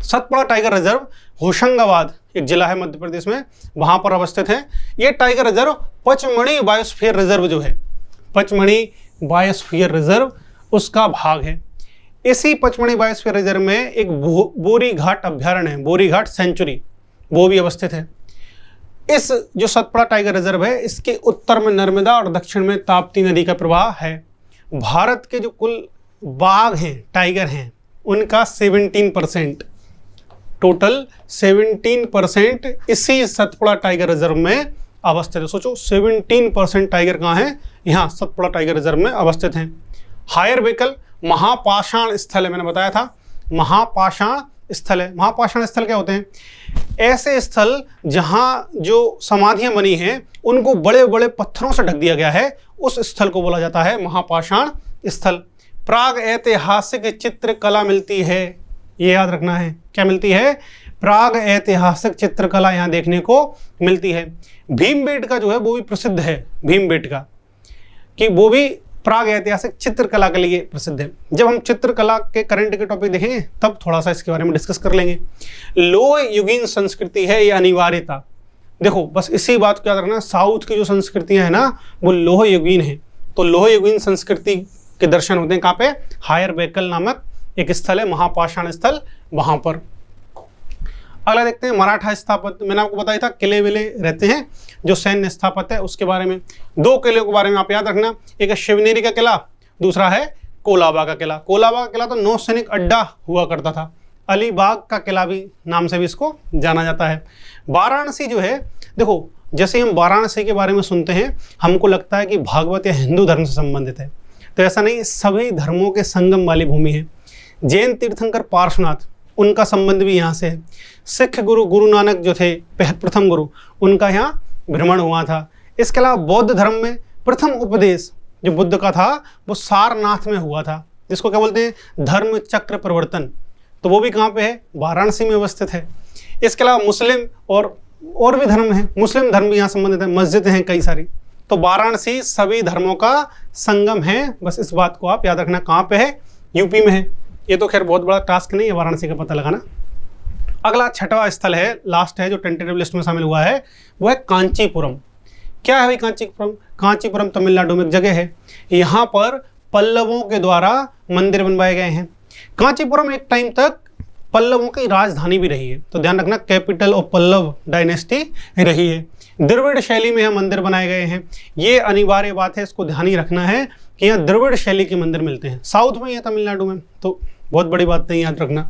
Satpura tiger reserve Hoshangabad एक जिला है मध्य प्रदेश में, वहां पर अवस्थित है। ये tiger reserve Pachmarhi biosphere reserve जो है, पचमढ़ी बायोस्फीयर रिजर्व उसका भाग है। इसी पचमढ़ी बायोस्फीयर रिजर्व में एक बोरी घाट अभ्यारण्य है, बोरी घाट सेंचुरी, वो भी अवस्थित है। इस जो सतपुड़ा टाइगर रिजर्व है, इसके उत्तर में नर्मदा और दक्षिण में ताप्ती नदी का प्रवाह है। भारत के जो कुल बाघ हैं, टाइगर हैं, उनका 17%, टोटल 17% इसी सतपुड़ा टाइगर रिजर्व में अवस्थित है। सोचो 17% टाइगर कहाँ है, यहाँ सतपुड़ा टाइगर रिजर्व में अवस्थित हैं। हायर बेकल महापाषाण स्थल है, मैंने बताया था महापाषाण स्थल है। महापाषाण स्थल क्या होते हैं? ऐसे स्थल जहाँ जो समाधियां बनी हैं उनको बड़े बड़े पत्थरों से ढक दिया गया है, उस स्थल को बोला जाता है महापाषाण स्थल। प्राग ऐतिहासिक चित्रकला मिलती है, ये याद रखना है, क्या मिलती है? प्राग ऐतिहासिक चित्रकला यहाँ देखने को मिलती है। भीमबेटका जो है वो भी प्रसिद्ध है, भीमबेटका कि वो भी प्राग ऐतिहासिक चित्रकला के लिए प्रसिद्ध है। जब हम चित्रकला के करंट के टॉपिक देखेंगे तब थोड़ा सा इसके बारे में डिस्कस कर लेंगे। लोह युगीन संस्कृति है ये अनिवार्यता। देखो बस इसी बात को याद रखना, साउथ की जो संस्कृतियां है ना वो लोह युगीन है। तो लोह युगीन संस्कृति के दर्शन होते हैं कहाँ पे? हायर बेकल नामक एक स्थल है, महापाषाण स्थल, वहां पर। अगला देखते हैं मराठा स्थापत्य। मैंने आपको बताया था किले विले रहते हैं जो सैन्य स्थापत्य है उसके बारे में। दो किले के बारे में आप याद रखना, एक है शिवनेरी का किला, दूसरा है कोलाबा का किला। कोलाबा का किला तो नौसैनिक अड्डा हुआ करता था। अलीबाग का किला भी नाम से भी इसको जाना जाता है। वाराणसी जो है, देखो जैसे हम वाराणसी के बारे में सुनते हैं हमको लगता है कि भागवत या हिंदू धर्म से संबंधित है, तो ऐसा नहीं, सभी धर्मों के संगम वाली भूमि है। जैन तीर्थंकर पार्श्वनाथ, उनका संबंध भी यहाँ से है। सिख गुरु गुरु नानक जो थे प्रथम गुरु, उनका यहाँ भ्रमण हुआ था। इसके अलावा बौद्ध धर्म में प्रथम उपदेश जो बुद्ध का था वो सारनाथ में हुआ था, जिसको क्या बोलते हैं? धर्म चक्र प्रवर्तन। तो वो भी कहाँ पे है? वाराणसी में अवस्थित है। इसके अलावा मुस्लिम और भी धर्म है, मुस्लिम धर्म भी यहाँ संबंधित है, मस्जिद हैं कई सारी। तो वाराणसी सभी धर्मों का संगम है, बस इस बात को आप याद रखना। कहाँ पे है? यूपी में है। ये तो खैर बहुत बड़ा टास्क नहीं है वाराणसी का पता लगाना। अगला छठवां स्थल है, लास्ट है जो टेंटेटिव लिस्ट में शामिल हुआ है, वो है कांचीपुरम। क्या है भाई कांचीपुरम? कांचीपुरम तमिलनाडु में एक जगह है, यहाँ पर पल्लवों के द्वारा मंदिर बनवाए गए हैं। कांचीपुरम एक टाइम तक पल्लवों की राजधानी भी रही है, तो ध्यान रखना कैपिटल ऑफ पल्लव डायनेस्टी रही है। द्रविड़ शैली में यहाँ मंदिर बनाए गए हैं, ये अनिवार्य बात है, इसको ध्यान ही रखना है कि यहाँ द्रविड़ शैली के मंदिर मिलते हैं। साउथ में या तमिलनाडु में, तो बहुत बड़ी बात नहीं, याद रखना।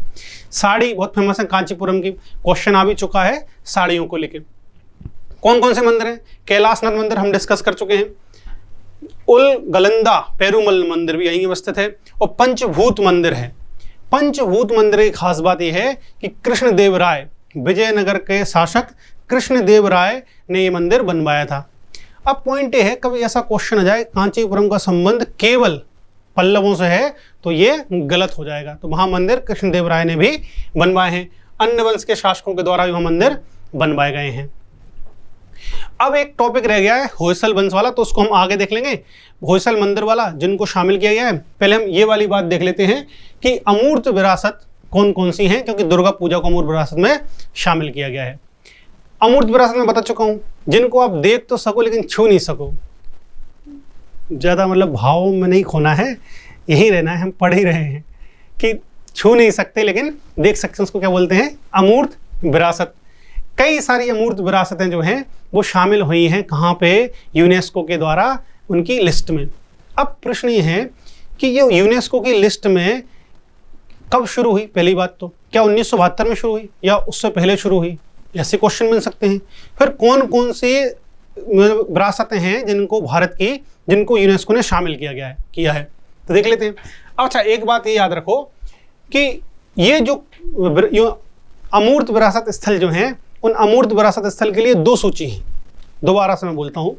साड़ी बहुत फेमस है कांचीपुरम की, क्वेश्चन आ भी चुका है साड़ियों को लेकर। कौन कौन से मंदिर हैं? कैलाशनाथ मंदिर हम डिस्कस कर चुके हैं, उलगलंदा पेरुमल मंदिर भी यहीं अवस्थित है, और पंचभूत मंदिर है। पंचभूत मंदिर की खास बात यह है कि कृष्णदेव राय, विजयनगर के शासक कृष्णदेव राय ने ये मंदिर बनवाया था। अब पॉइंट ये है, कभी ऐसा क्वेश्चन आ जाए कांचीपुरम का संबंध केवल पल्लवों से है तो ये गलत हो जाएगा। तो वहां मंदिर कृष्णदेव राय ने भी बनवाए हैं, अन्य वंश के शासकों के द्वारा भी वहां मंदिर बनवाए गए हैं। अब एक टॉपिक रह गया है होयसल वंश वाला, तो उसको हम आगे देख लेंगे। होयसल मंदिर वाला जिनको शामिल किया गया है, पहले हम ये वाली बात देख लेते हैं कि अमूर्त विरासत कौन कौन सी हैं, क्योंकि दुर्गा पूजा को अमूर्त विरासत में शामिल किया गया है। अमूर्त विरासत में बता चुका हूं, जिनको आप देख तो सको लेकिन छू नहीं सको। ज़्यादा मतलब भावों में नहीं खोना है, यही रहना है, हम पढ़ ही रहे हैं कि छू नहीं सकते लेकिन देख सकते हैं, उसको क्या बोलते हैं? अमूर्त विरासत। कई सारी अमूर्त विरासतें जो हैं वो शामिल हुई हैं कहाँ पे? यूनेस्को के द्वारा उनकी लिस्ट में। अब प्रश्न ये है कि ये यूनेस्को की लिस्ट में कब शुरू हुई? पहली बात तो क्या 1972 में शुरू हुई या उससे पहले शुरू हुई? ऐसे क्वेश्चन बन सकते हैं। फिर कौन कौन सी विरासतें हैं जिनको भारत की, जिनको यूनेस्को ने शामिल किया है, तो देख लेते हैं। अच्छा, एक बात ये याद रखो कि ये जो अमूर्त विरासत स्थल जो हैं, उन अमूर्त विरासत स्थल के लिए दो सूची हैं। दोबारा से मैं बोलता हूँ,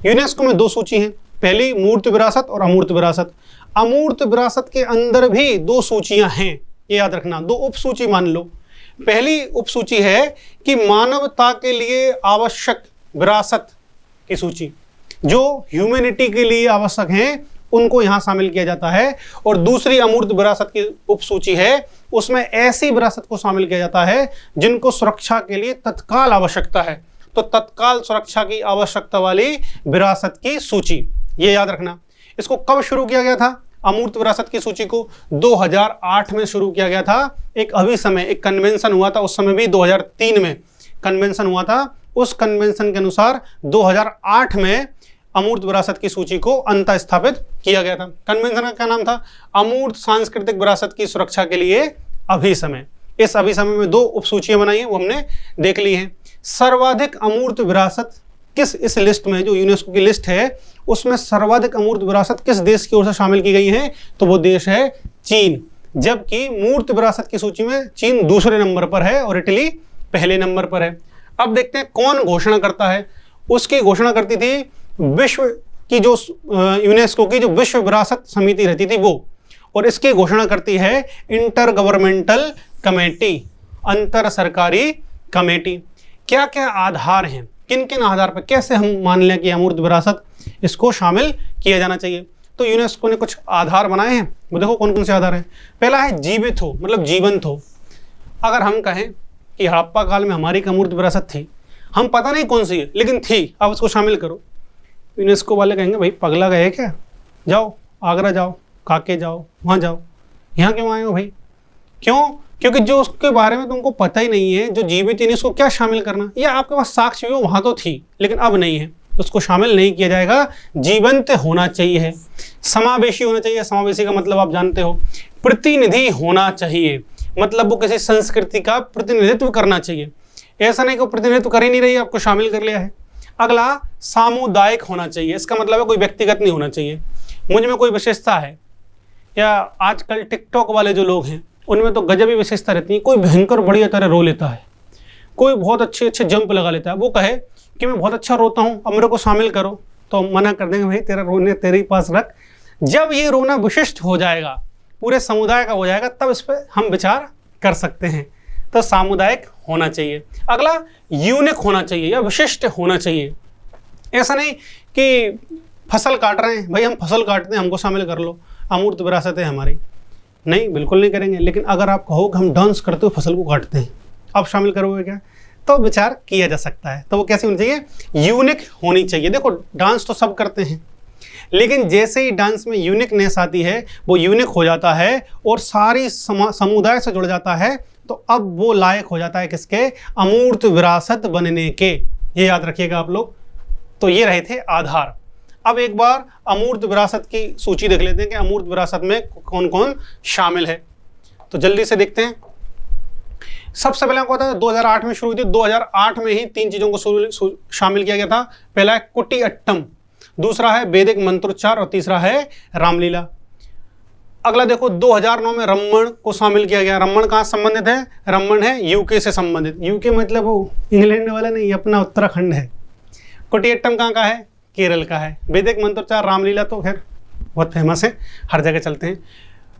यूनेस्को में दो सूची हैं, पहली मूर्त विरासत और अमूर्त विरासत। अमूर्त विरासत के अंदर भी दो सूचियां हैं, ये याद रखना, दो उप सूची मान लो। पहली उप सूची है कि मानवता के लिए आवश्यक विरासत की सूची, जो ह्यूमैनिटी के लिए आवश्यक हैं उनको यहाँ शामिल किया जाता है। और दूसरी अमूर्त विरासत की उप सूची है, उसमें ऐसी विरासत को शामिल किया जाता है जिनको सुरक्षा के लिए तत्काल आवश्यकता है। तो तत्काल सुरक्षा की आवश्यकता वाली विरासत की सूची, ये याद रखना। इसको कब शुरू किया गया था? अमूर्त विरासत की सूची को 2008 में शुरू किया गया था। एक अभिसमय, एक कन्वेंशन हुआ था, उस समय भी 2003 में कन्वेंशन हुआ था। उस कन्वेंशन के अनुसार 2008 में अमूर्त विरासत की सूची को अंतः स्थापित किया गया था। कन्वेंशन का क्या नाम था? अमूर्त सांस्कृतिक विरासत की सुरक्षा के लिए अभिसमय। इस अभिसमय में दो उपसूचियां बनाई हैं, वो हमने देख ली हैं। सर्वाधिक अमूर्त विरासत किस इस लिस्ट में, जो यूनेस्को की लिस्ट है उसमें सर्वाधिक अमूर्त विरासत किस देश की ओर से शामिल की गई है, तो वो देश है चीन। जबकि मूर्त विरासत की सूची में चीन दूसरे नंबर पर है और इटली पहले नंबर पर है। अब देखते हैं कौन घोषणा करता है। उसकी घोषणा करती थी विश्व की जो यूनेस्को की जो विश्व विरासत समिति रहती थी वो, और इसकी घोषणा करती है इंटर गवर्नमेंटल कमेटी, अंतर सरकारी कमेटी। क्या क्या आधार हैं, किन किन आधार पर कैसे हम मान लें कि अमूर्त विरासत इसको शामिल किया जाना चाहिए। तो यूनेस्को ने कुछ आधार बनाए हैं, वो देखो कौन कौन से आधार हैं। पहला है जीवित हो, मतलब जीवंत हो। अगर हम कहें कि हड़प्पा काल में हमारी अमूर्त विरासत थी, हम पता नहीं कौन सी है लेकिन थी, अब उसको शामिल करो। यूनेस्को वाले कहेंगे भाई पगला गए क्या, जाओ आगरा जाओ, काके जाओ, वहाँ जाओ, यहाँ क्यों आए हो भाई। क्यों? क्योंकि जो उसके बारे में तुमको पता ही नहीं है, जो जीवित है इसको क्या शामिल करना, या आपके पास साक्ष्य भी हो वहाँ तो थी लेकिन अब नहीं है, तो उसको शामिल नहीं किया जाएगा। जीवंत होना चाहिए, समावेशी होना चाहिए। समावेशी का मतलब आप जानते हो, प्रतिनिधि होना चाहिए, मतलब वो किसी संस्कृति का प्रतिनिधित्व करना चाहिए। ऐसा नहीं कि वो प्रतिनिधित्व कर ही नहीं रही है, आपको शामिल कर लिया है। अगला सामुदायिक होना चाहिए, इसका मतलब है कोई व्यक्तिगत नहीं होना चाहिए। मुझ में कोई विशेषता है, या आजकल टिकटॉक वाले जो लोग हैं उनमें तो गजब ही विशेषता रहती है। कोई भयंकर बढ़िया तरह रो लेता है, कोई बहुत अच्छे अच्छे जंप लगा लेता है, वो कहे कि मैं बहुत अच्छा रोता हूँ अब मेरे को शामिल करो, तो मना कर देंगे भाई तेरा रोने तेरे पास रख। जब ये रोना विशिष्ट हो जाएगा, पूरे समुदाय का हो जाएगा, तब इस पर हम विचार कर सकते हैं। तो सामुदायिक होना चाहिए। अगला यूनिक होना चाहिए या विशिष्ट होना चाहिए। ऐसा नहीं कि फसल काट रहे हैं भाई, हम फसल काटते हैं हमको शामिल कर लो, अमूर्त विरासत है हमारी, नहीं बिल्कुल नहीं करेंगे। लेकिन अगर आप कहो कि हम डांस करते हुए फसल को काटते हैं, अब शामिल करोगे क्या, तो विचार किया जा सकता है। तो वो कैसी होनी चाहिए, यूनिक होनी चाहिए। देखो डांस तो सब करते हैं, लेकिन जैसे ही डांस में यूनिकनेस आती है वो यूनिक हो जाता है और सारी समुदाय से जुड़ जाता है, तो अब वो लायक हो जाता है किसके, अमूर्त विरासत बनने के। ये याद रखिएगा आप लोग। तो ये रहे थे आधार। अब एक बार अमूर्त विरासत की सूची देख लेते हैं कि अमूर्त विरासत में कौन कौन शामिल है। तो जल्दी से देखते हैं। सबसे पहले आपको पता है 2008 में शुरू हुई थी। 2008 में ही 3 चीजों को शामिल किया गया था। पहला है कुटियाट्टम, दूसरा है वैदिक मंत्रोच्चार और तीसरा है रामलीला। अगला देखो 2009 में रमण को शामिल किया गया। रमण कहाँ संबंधित है, रमण है यूके से संबंधित। यूके मतलब वो इंग्लैंड वाला नहीं, अपना उत्तराखंड है। कुटियाट्टम कहाँ का है, केरल का है। वैदिक मंत्रोच्चार रामलीला तो खैर बहुत फेमस है, हर जगह चलते हैं।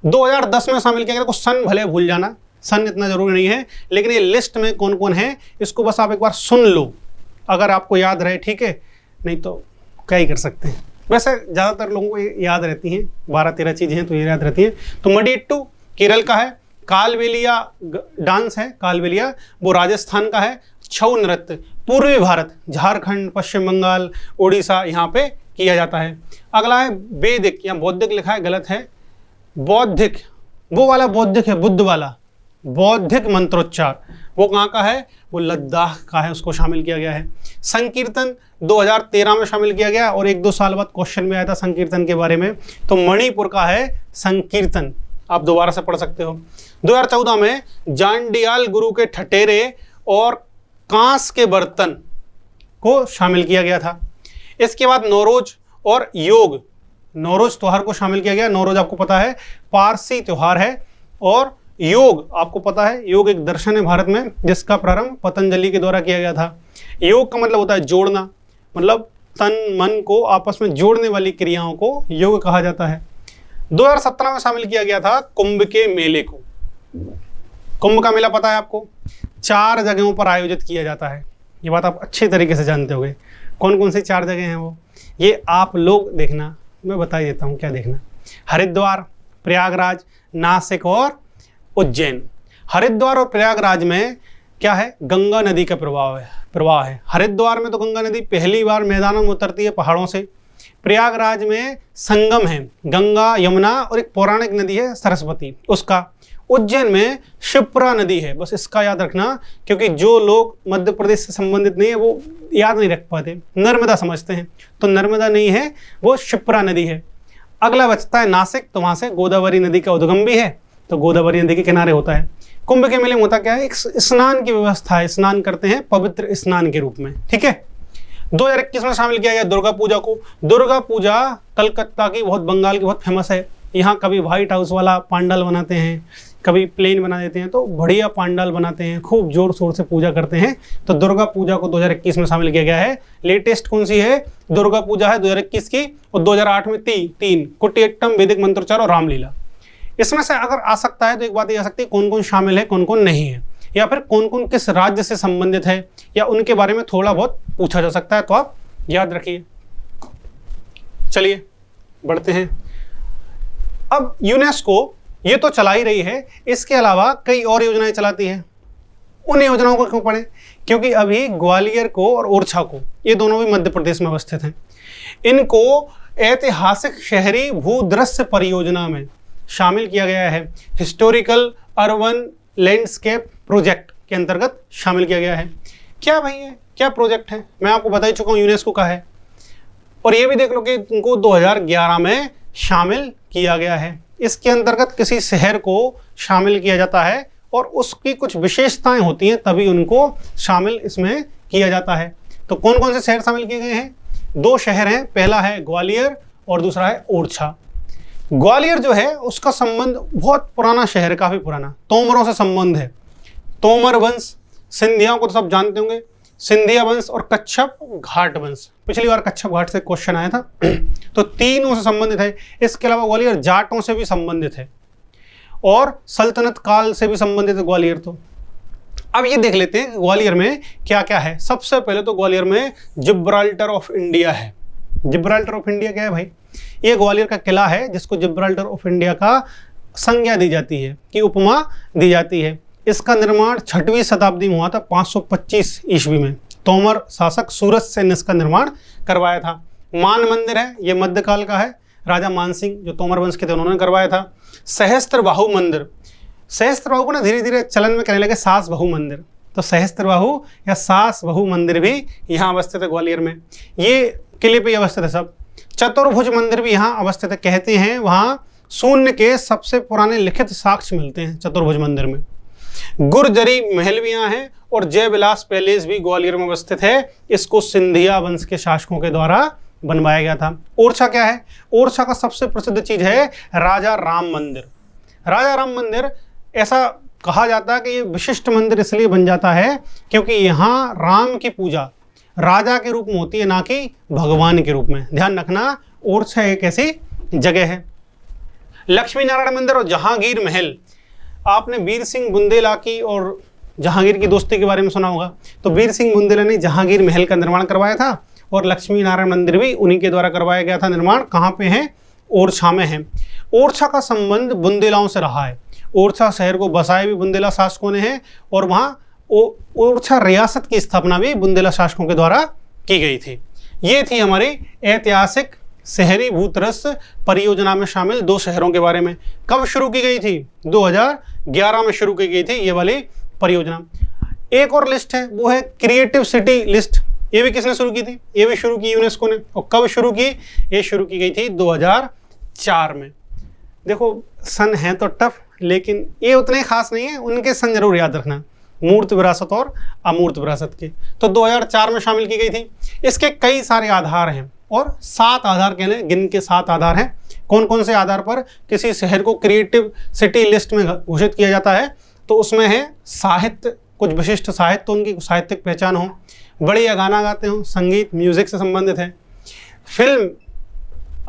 2010 में शामिल किया गया। सन भले भूल जाना, सन इतना जरूरी नहीं है, लेकिन ये लिस्ट में कौन कौन है इसको बस आप एक बार सुन लो, अगर आपको याद रहे ठीक है, नहीं तो क्या ही कर सकते हैं। वैसे ज़्यादातर लोगों को याद रहती हैं, 12-13 चीज़ें हैं तो ये याद रहती हैं। तो मडिट्टू केरल का है। कालबेलिया डांस है, कालबेलिया वो राजस्थान का है। छऊ नृत्य पूर्वी भारत, झारखंड, पश्चिम बंगाल, उड़ीसा, यहाँ पे किया जाता है। अगला है वैदिक, यहाँ बौद्धिक लिखा है, गलत है, बौद्धिक, वो वाला बौद्धिक है, बुद्ध वाला। बौद्धिक मंत्रोच्चार वो कहाँ का है, वो लद्दाख का है, उसको शामिल किया गया है। संकीर्तन 2013 में शामिल किया गया और 1-2 साल बाद क्वेश्चन में आया था संकीर्तन के बारे में, तो मणिपुर का है संकीर्तन, आप दोबारा से पढ़ सकते हो। 2014 में जांडियाल गुरु के ठटेरे और कांस के बर्तन को शामिल किया गया था। इसके बाद नौरोज और योग, नौरोज त्योहार को शामिल किया गया। नौरोज आपको पता है पारसी त्योहार है, और योग आपको पता है, योग एक दर्शन है भारत में जिसका प्रारंभ पतंजलि के द्वारा किया गया था। योग का मतलब होता है जोड़ना, मतलब तन मन को आपस में जोड़ने वाली क्रियाओं को योग कहा जाता है। 2017 में शामिल किया गया था कुंभ के मेले को। कुंभ का मेला पता है आपको, 4 जगहों पर आयोजित किया जाता है। ये बात आप अच्छे तरीके से जानते होंगे। कौन कौन सी 4 जगह हैं वो, ये आप लोग देखना, मैं बता ही देता हूँ क्या देखना। हरिद्वार, प्रयागराज, नासिक और उज्जैन। हरिद्वार और प्रयागराज में क्या है, गंगा नदी का प्रवाह है। हरिद्वार में तो गंगा नदी पहली बार मैदानों में उतरती है पहाड़ों से। प्रयागराज में संगम है गंगा यमुना और एक पौराणिक नदी है सरस्वती उसका। उज्जैन में शिप्रा नदी है, बस इसका याद रखना, क्योंकि जो लोग मध्य प्रदेश से संबंधित नहीं है वो याद नहीं रख पाते, नर्मदा समझते हैं, तो नर्मदा नहीं है, वो शिप्रा नदी है। अगला बचता है नासिक, तो वहाँ से गोदावरी नदी का उद्गम भी है, तो गोदावरी नदी के किनारे होता है। कुंभ के मेले में होता क्या है, एक स्नान की व्यवस्था है, स्नान करते हैं पवित्र स्नान के रूप में, ठीक है। 2021 में शामिल किया गया दुर्गा पूजा को। दुर्गा पूजा कलकत्ता की बहुत, बंगाल की बहुत फेमस है। यहाँ कभी व्हाइट हाउस वाला पंडाल बनाते हैं, कभी प्लेन बना देते हैं, तो बढ़िया पंडाल बनाते हैं, खूब जोर शोर से पूजा करते हैं। तो दुर्गा पूजा को 2021 में शामिल किया गया है। लेटेस्ट कौन सी है? दुर्गा पूजा है 2021 की, और 2008 में तीन कुटियाट्टम, वैदिक मंत्रोच्चार और रामलीला। इसमें से अगर आ सकता है तो एक बात ये आ सकती है कौन कौन शामिल है, कौन कौन नहीं है, या फिर कौन कौन किस राज्य से संबंधित है, या उनके बारे में थोड़ा बहुत पूछा जा सकता है, तो आप याद रखिए। चलिए बढ़ते हैं। अब यूनेस्को ये तो चला ही रही है, इसके अलावा कई और योजनाएं चलाती है। उन योजनाओं को क्यों पढ़ें? क्योंकि अभी ग्वालियर को और ओरछा को, ये दोनों भी मध्य प्रदेश में अवस्थित हैं, इनको ऐतिहासिक शहरी भूदृश्य परियोजना में शामिल किया गया है। हिस्टोरिकल अर्बन लैंडस्केप प्रोजेक्ट के अंतर्गत शामिल किया गया है। क्या भाई है, क्या प्रोजेक्ट है? मैं आपको बता ही चुका हूँ यूनेस्को का है। और ये भी देख लो कि इनको 2011 में शामिल किया गया है। इसके अंतर्गत किसी शहर को शामिल किया जाता है और उसकी कुछ विशेषताएं होती हैं, तभी उनको शामिल इसमें किया जाता है। तो कौन कौन से शहर शामिल किए गए हैं? 2 शहर हैं, पहला है ग्वालियर और दूसरा है ओरछा। ग्वालियर जो है उसका संबंध बहुत पुराना शहर, काफी पुराना, तोमरों से संबंध है। तोमर वंश, सिंधियाओं को तो सब जानते होंगे, सिंधिया वंश और कच्छप घाट वंश। पिछली बार कच्छप घाट से क्वेश्चन आया था। तो तीनों से संबंधित है। इसके अलावा ग्वालियर जाटों से भी संबंधित है और सल्तनत काल से भी संबंधित है ग्वालियर। तो अब ये देख लेते हैं ग्वालियर में क्या क्या है। सबसे पहले तो ग्वालियर में जिब्राल्टर ऑफ इंडिया है। जिब्राल्टर ऑफ इंडिया क्या है भाई? ये ग्वालियर का किला है जिसको जिब्राल्टर ऑफ इंडिया का संज्ञा दी जाती है, कि उपमा दी जाती है। इसका निर्माण 6वीं शताब्दी में हुआ था, 525 ईस्वी में। तोमर शासक सूरज सेन ने इसका निर्माण करवाया था। मान मंदिर है, ये मध्यकाल का है, राजा मानसिंह जो तोमर वंश के थे उन्होंने करवाया था। सहस्त्रबाहु मंदिर, सहस्त्रबाहु को ना धीरे धीरे चलन में कहने लगे सास बहु मंदिर, तो सहस्त्रबाहु या सास बहु मंदिर भी यहाँ अवस्थित है ग्वालियर में। ये किले पे अवस्थित है सब। चतुर्भुज मंदिर भी यहाँ अवस्थित है। कहते हैं वहाँ शून्य के सबसे पुराने लिखित साक्ष्य मिलते हैं चतुर्भुज मंदिर में। गुर्जरी महल भी यहाँ है और जयविलास पैलेस भी ग्वालियर में अवस्थित है। इसको सिंधिया वंश के शासकों के द्वारा बनवाया गया था। ओरछा क्या है? ओरछा का सबसे प्रसिद्ध चीज है राजा राम मंदिर। राजा राम मंदिर, ऐसा कहा जाता है कि ये विशिष्ट मंदिर इसलिए बन जाता है क्योंकि यहाँ राम की पूजा राजा के रूप में होती है, ना कि भगवान के रूप में। ध्यान रखना, ओरछा एक ऐसी जगह है। लक्ष्मी नारायण मंदिर और जहांगीर महल, आपने वीर सिंह बुंदेला की और जहांगीर की दोस्ती के बारे में सुना होगा। तो वीर सिंह बुंदेला ने जहांगीर महल का निर्माण करवाया था और लक्ष्मी नारायण मंदिर भी उन्हीं के द्वारा करवाया गया था। निर्माण कहाँ पे है? ओरछा में है। ओरछा का संबंध बुंदेलाओं से रहा है। ओरछा शहर को बसाया भी बुंदेला शासकों ने है और वहाँ ओरछा रियासत की स्थापना भी बुंदेला शासकों के द्वारा की गई थी। ये थी हमारी ऐतिहासिक शहरी भूतरस्य परियोजना में शामिल 2 शहरों के बारे में। कब शुरू की गई थी? 2011 में शुरू की गई थी ये वाली परियोजना। एक और लिस्ट है, वो है क्रिएटिव सिटी लिस्ट। ये भी किसने शुरू की थी? ये भी शुरू की यूनेस्को ने। और कब शुरू की? ये शुरू की गई थी 2004 में। देखो सन है तो टफ, लेकिन ये उतने खास नहीं है, उनके सन जरूर याद रखना, मूर्त विरासत और अमूर्त विरासत के। तो 2004 में शामिल की गई थी। इसके कई सारे आधार हैं और 7 आधार कहने गिन के 7 आधार हैं। कौन कौन से आधार पर किसी शहर को क्रिएटिव सिटी लिस्ट में घोषित किया जाता है? तो उसमें है साहित्य, कुछ विशिष्ट साहित्य, उनकी साहित्यिक पहचान हो, बढ़िया गाना गाते हो, संगीत म्यूजिक से संबंधित है, फिल्म,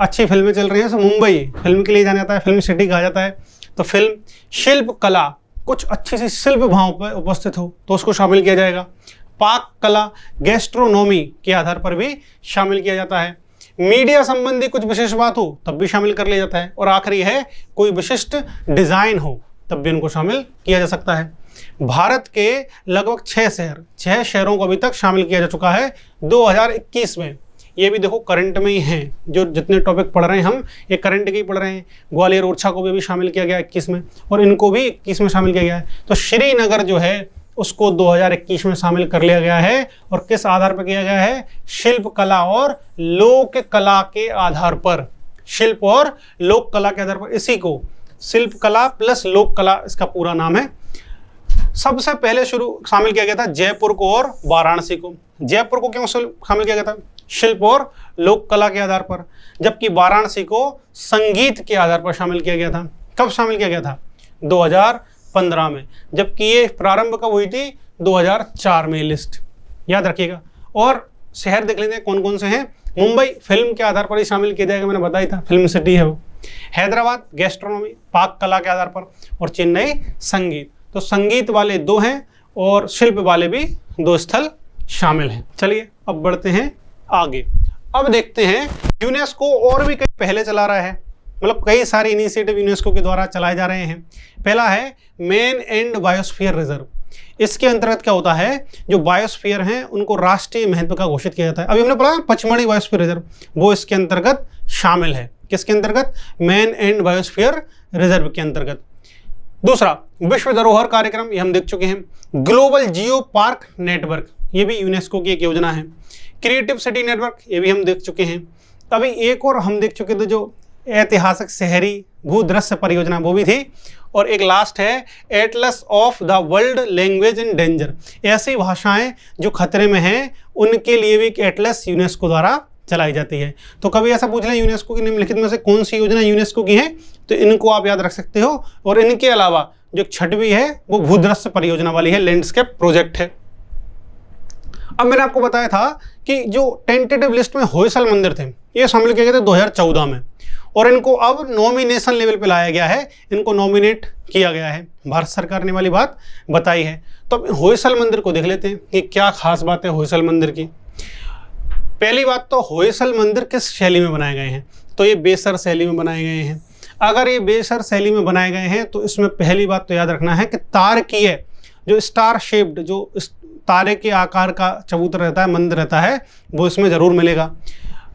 अच्छी फिल्में चल रही हैं, तो मुंबई फिल्म के लिए जाना जाता है, फिल्म सिटी कहा जाता है। तो फिल्म, शिल्प कला, कुछ अच्छी सी शिल्प भाव पर उपस्थित हो तो उसको शामिल किया जाएगा। पाक कला, गैस्ट्रोनॉमी के आधार पर भी शामिल किया जाता है। मीडिया संबंधी कुछ विशेष बात हो तब भी शामिल कर लिया जाता है। और आखिरी है कोई विशिष्ट डिजाइन हो तब भी उनको शामिल किया जा सकता है। भारत के लगभग 6 शहरों को अभी तक शामिल किया जा चुका है 2021 में। ये भी देखो करंट में ही हैं, जो जितने टॉपिक पढ़ रहे हैं हम ये करंट के ही पढ़ रहे हैं। ग्वालियर ओरछा को भी शामिल किया गया 21 में और इनको भी 21 में शामिल किया गया है। तो श्रीनगर जो है उसको 2021 में शामिल कर लिया गया है। और किस आधार पर किया गया है? शिल्प कला और लोक कला के आधार पर। शिल्प और लोक कला के आधार पर, इसी को शिल्प कला प्लस लोक कला इसका पूरा नाम है। सबसे पहले शामिल किया गया था जयपुर को और वाराणसी को। जयपुर को क्यों शामिल किया गया था? शिल्प और लोक कला के आधार पर, जबकि वाराणसी को संगीत के आधार पर शामिल किया गया था। कब शामिल किया गया था? 2015 में, जबकि ये प्रारंभ कब हुई थी? 2004 में लिस्ट, याद रखिएगा। और शहर देख लेते हैं कौन कौन से हैं। मुंबई फिल्म के आधार पर ही शामिल किया जाएगा, मैंने बताया था, फिल्म सिटी है वो। हैदराबाद गैस्ट्रोनॉमी, पाक कला के आधार पर, और चेन्नई संगीत। तो संगीत वाले 2 हैं और शिल्प वाले भी 2 स्थल शामिल हैं। चलिए अब बढ़ते हैं आगे। अब देखते हैं यूनेस्को और भी कई पहले चला रहा है, मतलब कई सारे इनिशिएटिव यूनेस्को के द्वारा चलाए जा रहे हैं। पहला है मैन एंड बायोस्फीयर रिजर्व। इसके अंतर्गत क्या होता है, जो बायोस्फीयर हैं उनको राष्ट्रीय महत्व का घोषित किया जाता है। अभी हमने पढ़ा पचमढ़ी बायोस्फीयर रिजर्व, वो इसके अंतर्गत शामिल है। किसके अंतर्गत? मैन एंड बायोस्फीयर रिजर्व के अंतर्गत। दूसरा विश्व धरोहर कार्यक्रम, ये हम देख चुके हैं। ग्लोबल जियो पार्क नेटवर्क, ये भी यूनेस्को की एक योजना है। क्रिएटिव सिटी नेटवर्क, ये भी हम देख चुके हैं। अभी एक और हम देख चुके थे, जो ऐतिहासिक शहरी भूदृश्य परियोजना, वो भी थी। और एक लास्ट है Atlas of the world language in danger. ऐसी भाषाएं जो खतरे में हैं उनके लिए भी एक एटलस यूनेस्को द्वारा चलाई जाती है। तो कभी ऐसा पूछ लें यूनेस्को की निम्नलिखित में से कौन सी योजना यूनेस्को की है, तो इनको आप याद रख सकते हो। और इनके अलावा जो 6वीं है वो भूदृश्य परियोजना वाली है, लैंडस्केप प्रोजेक्ट है। अब मैंने आपको बताया था कि जो टेंटेटिव लिस्ट में होयसल मंदिर थे, ये शामिल किए गए थे 2014 में, और इनको अब नॉमिनेशन लेवल पे लाया गया है, इनको नॉमिनेट किया गया है। भारत सरकार ने वाली बात बताई है। तो अब होयसल मंदिर को देख लेते हैं कि क्या खास बात है होयसल मंदिर की। पहली बात तो होयसल मंदिर किस शैली में बनाए गए हैं, तो ये बेसर शैली में बनाए गए हैं। अगर ये बेसर शैली में बनाए गए हैं तो इसमें पहली बात तो याद रखना है कि तारकीय, जो स्टार शेप्ड, जो तारे के आकार का चबूतरा रहता है, मंदिर रहता है, वो इसमें जरूर मिलेगा।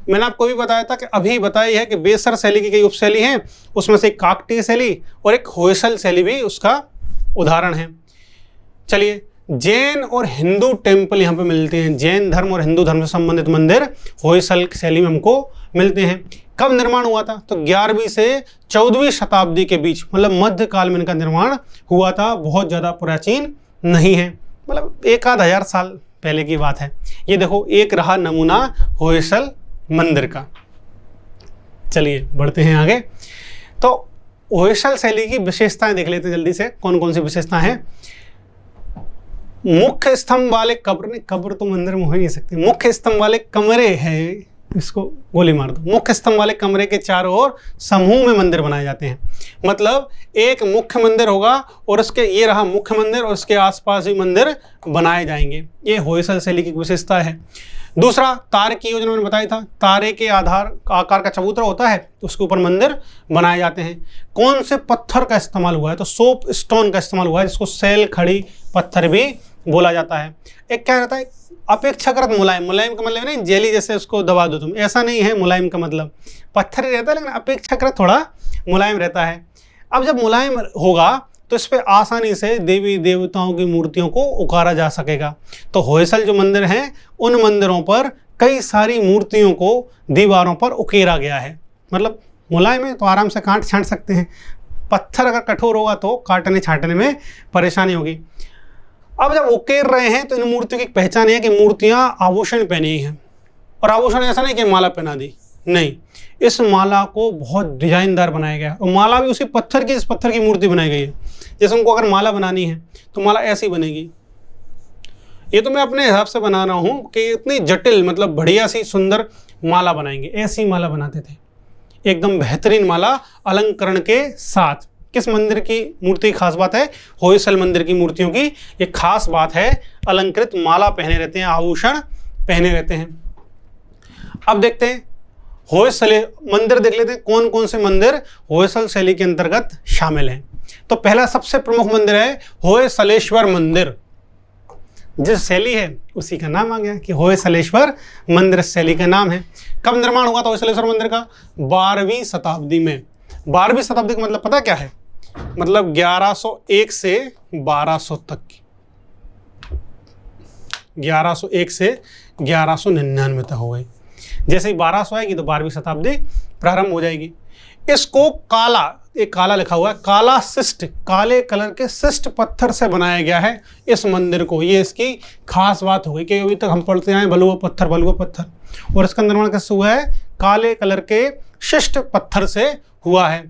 मैंने आपको भी बताया था कि अभी बताई है कि बेसर शैली की कई उपशैली हैं, उसमें से एक काकतीय शैली और एक होयसल शैली भी उसका उदाहरण है। चलिए, जैन और हिंदू टेम्पल यहाँ पे मिलते हैं। जैन धर्म और हिंदू धर्म से संबंधित मंदिर होयसल शैली में हमको मिलते हैं। कब निर्माण हुआ था, तो 11वीं से 14वीं शताब्दी के बीच, मतलब मध्यकाल में इनका निर्माण हुआ था। बहुत ज़्यादा प्राचीन नहीं है, मतलब 1000 साल पहले की बात है। ये देखो, एक रहा नमूना होयसल मंदिर का। चलिए बढ़ते हैं आगे। तो होयसल शैली की विशेषताएं देख लेते हैं जल्दी से, कौन कौन सी विशेषताएं हैं। मुख्य स्तंभ वाले कब्र, नहीं कब्र तो मंदिर में हो ही नहीं सकती, मुख्य स्तंभ वाले कमरे हैं, इसको गोली मार दो। मुख्य स्तंभ वाले कमरे के चारों ओर समूह में मंदिर बनाए जाते हैं। मतलब एक मुख्य मंदिर होगा और उसके, ये रहा मुख्य मंदिर और उसके आसपास भी मंदिर बनाए जाएंगे। ये होयसल शैली की विशेषता है। दूसरा, तारे की योजना मैंने बताया था, तारे के आकार का चबूतरा होता है, उसके ऊपर मंदिर बनाए जाते हैं। कौन से पत्थर का इस्तेमाल हुआ है, तो सोप स्टोन का इस्तेमाल हुआ है, जिसको सैल खड़ी पत्थर भी बोला जाता है। एक क्या रहता है, अपेक्षाकृत मुलायम। मुलायम का मतलब नहीं जेली जैसे उसको दबा दो तुम, ऐसा नहीं है। मुलायम का मतलब पत्थर ही रहता है, लेकिन अपेक्षाकृत थोड़ा मुलायम रहता है। अब जब मुलायम होगा तो इस पर आसानी से देवी देवताओं की मूर्तियों को उकारा जा सकेगा। तो होयसल जो मंदिर हैं, उन मंदिरों पर कई सारी मूर्तियों को दीवारों पर उकेरा गया है। मतलब मुलायम है तो आराम से काट छांट सकते हैं, पत्थर अगर कठोर होगा तो काटने छांटने में परेशानी होगी। अब जब उकेर रहे हैं तो इन मूर्तियों की पहचान है कि मूर्तियां आभूषण पहनी हैं। और आभूषण ऐसा नहीं कि माला पहना दी, नहीं, इस माला को बहुत डिजाइनदार बनाया गया है। और माला भी उसी पत्थर की, इस पत्थर की मूर्ति बनाई गई है। जैसे उनको अगर माला बनानी है तो माला ऐसी बनेगी। ये तो मैं अपने हिसाब से बना रहा हूँ कि इतनी जटिल, मतलब बढ़िया सी सुंदर माला बनाएंगे, ऐसी माला बनाते थे, एकदम बेहतरीन माला अलंकरण के साथ। किस मंदिर की मूर्ति की खास बात है, होयसल मंदिर की मूर्तियों की ये खास बात है, अलंकृत माला पहने रहते हैं, आभूषण पहने रहते हैं। अब देखते हैं होयसल मंदिर, देख लेते हैं कौन कौन से मंदिर होयसल शैली के अंतर्गत शामिल हैं। तो पहला सबसे प्रमुख मंदिर है होयसलेश्वर मंदिर। जिस शैली है उसी का नाम आ गया कि होयसलेश्वर मंदिर शैली का नाम है। कब निर्माण हुआ था होयसलेश्वर मंदिर का, 12वीं शताब्दी में। 12वीं शताब्दी का मतलब पता क्या है, मतलब 1101 से 1200 तक की, 1101 से 1199 तक हो गई। जैसे ही 1200 आएगी तो 12वीं शताब्दी प्रारंभ हो जाएगी। इसको काला, एक काला लिखा हुआ है, काला सिस्ट, काले कलर के सिस्ट पत्थर से बनाया गया है इस मंदिर को। ये इसकी खास बात हो गई कि अभी तक हम पढ़ते आए बलुआ पत्थर बलुआ पत्थर, और इसका निर्माण कैसे हुआ है? काले कलर के शिष्ट पत्थर से हुआ है।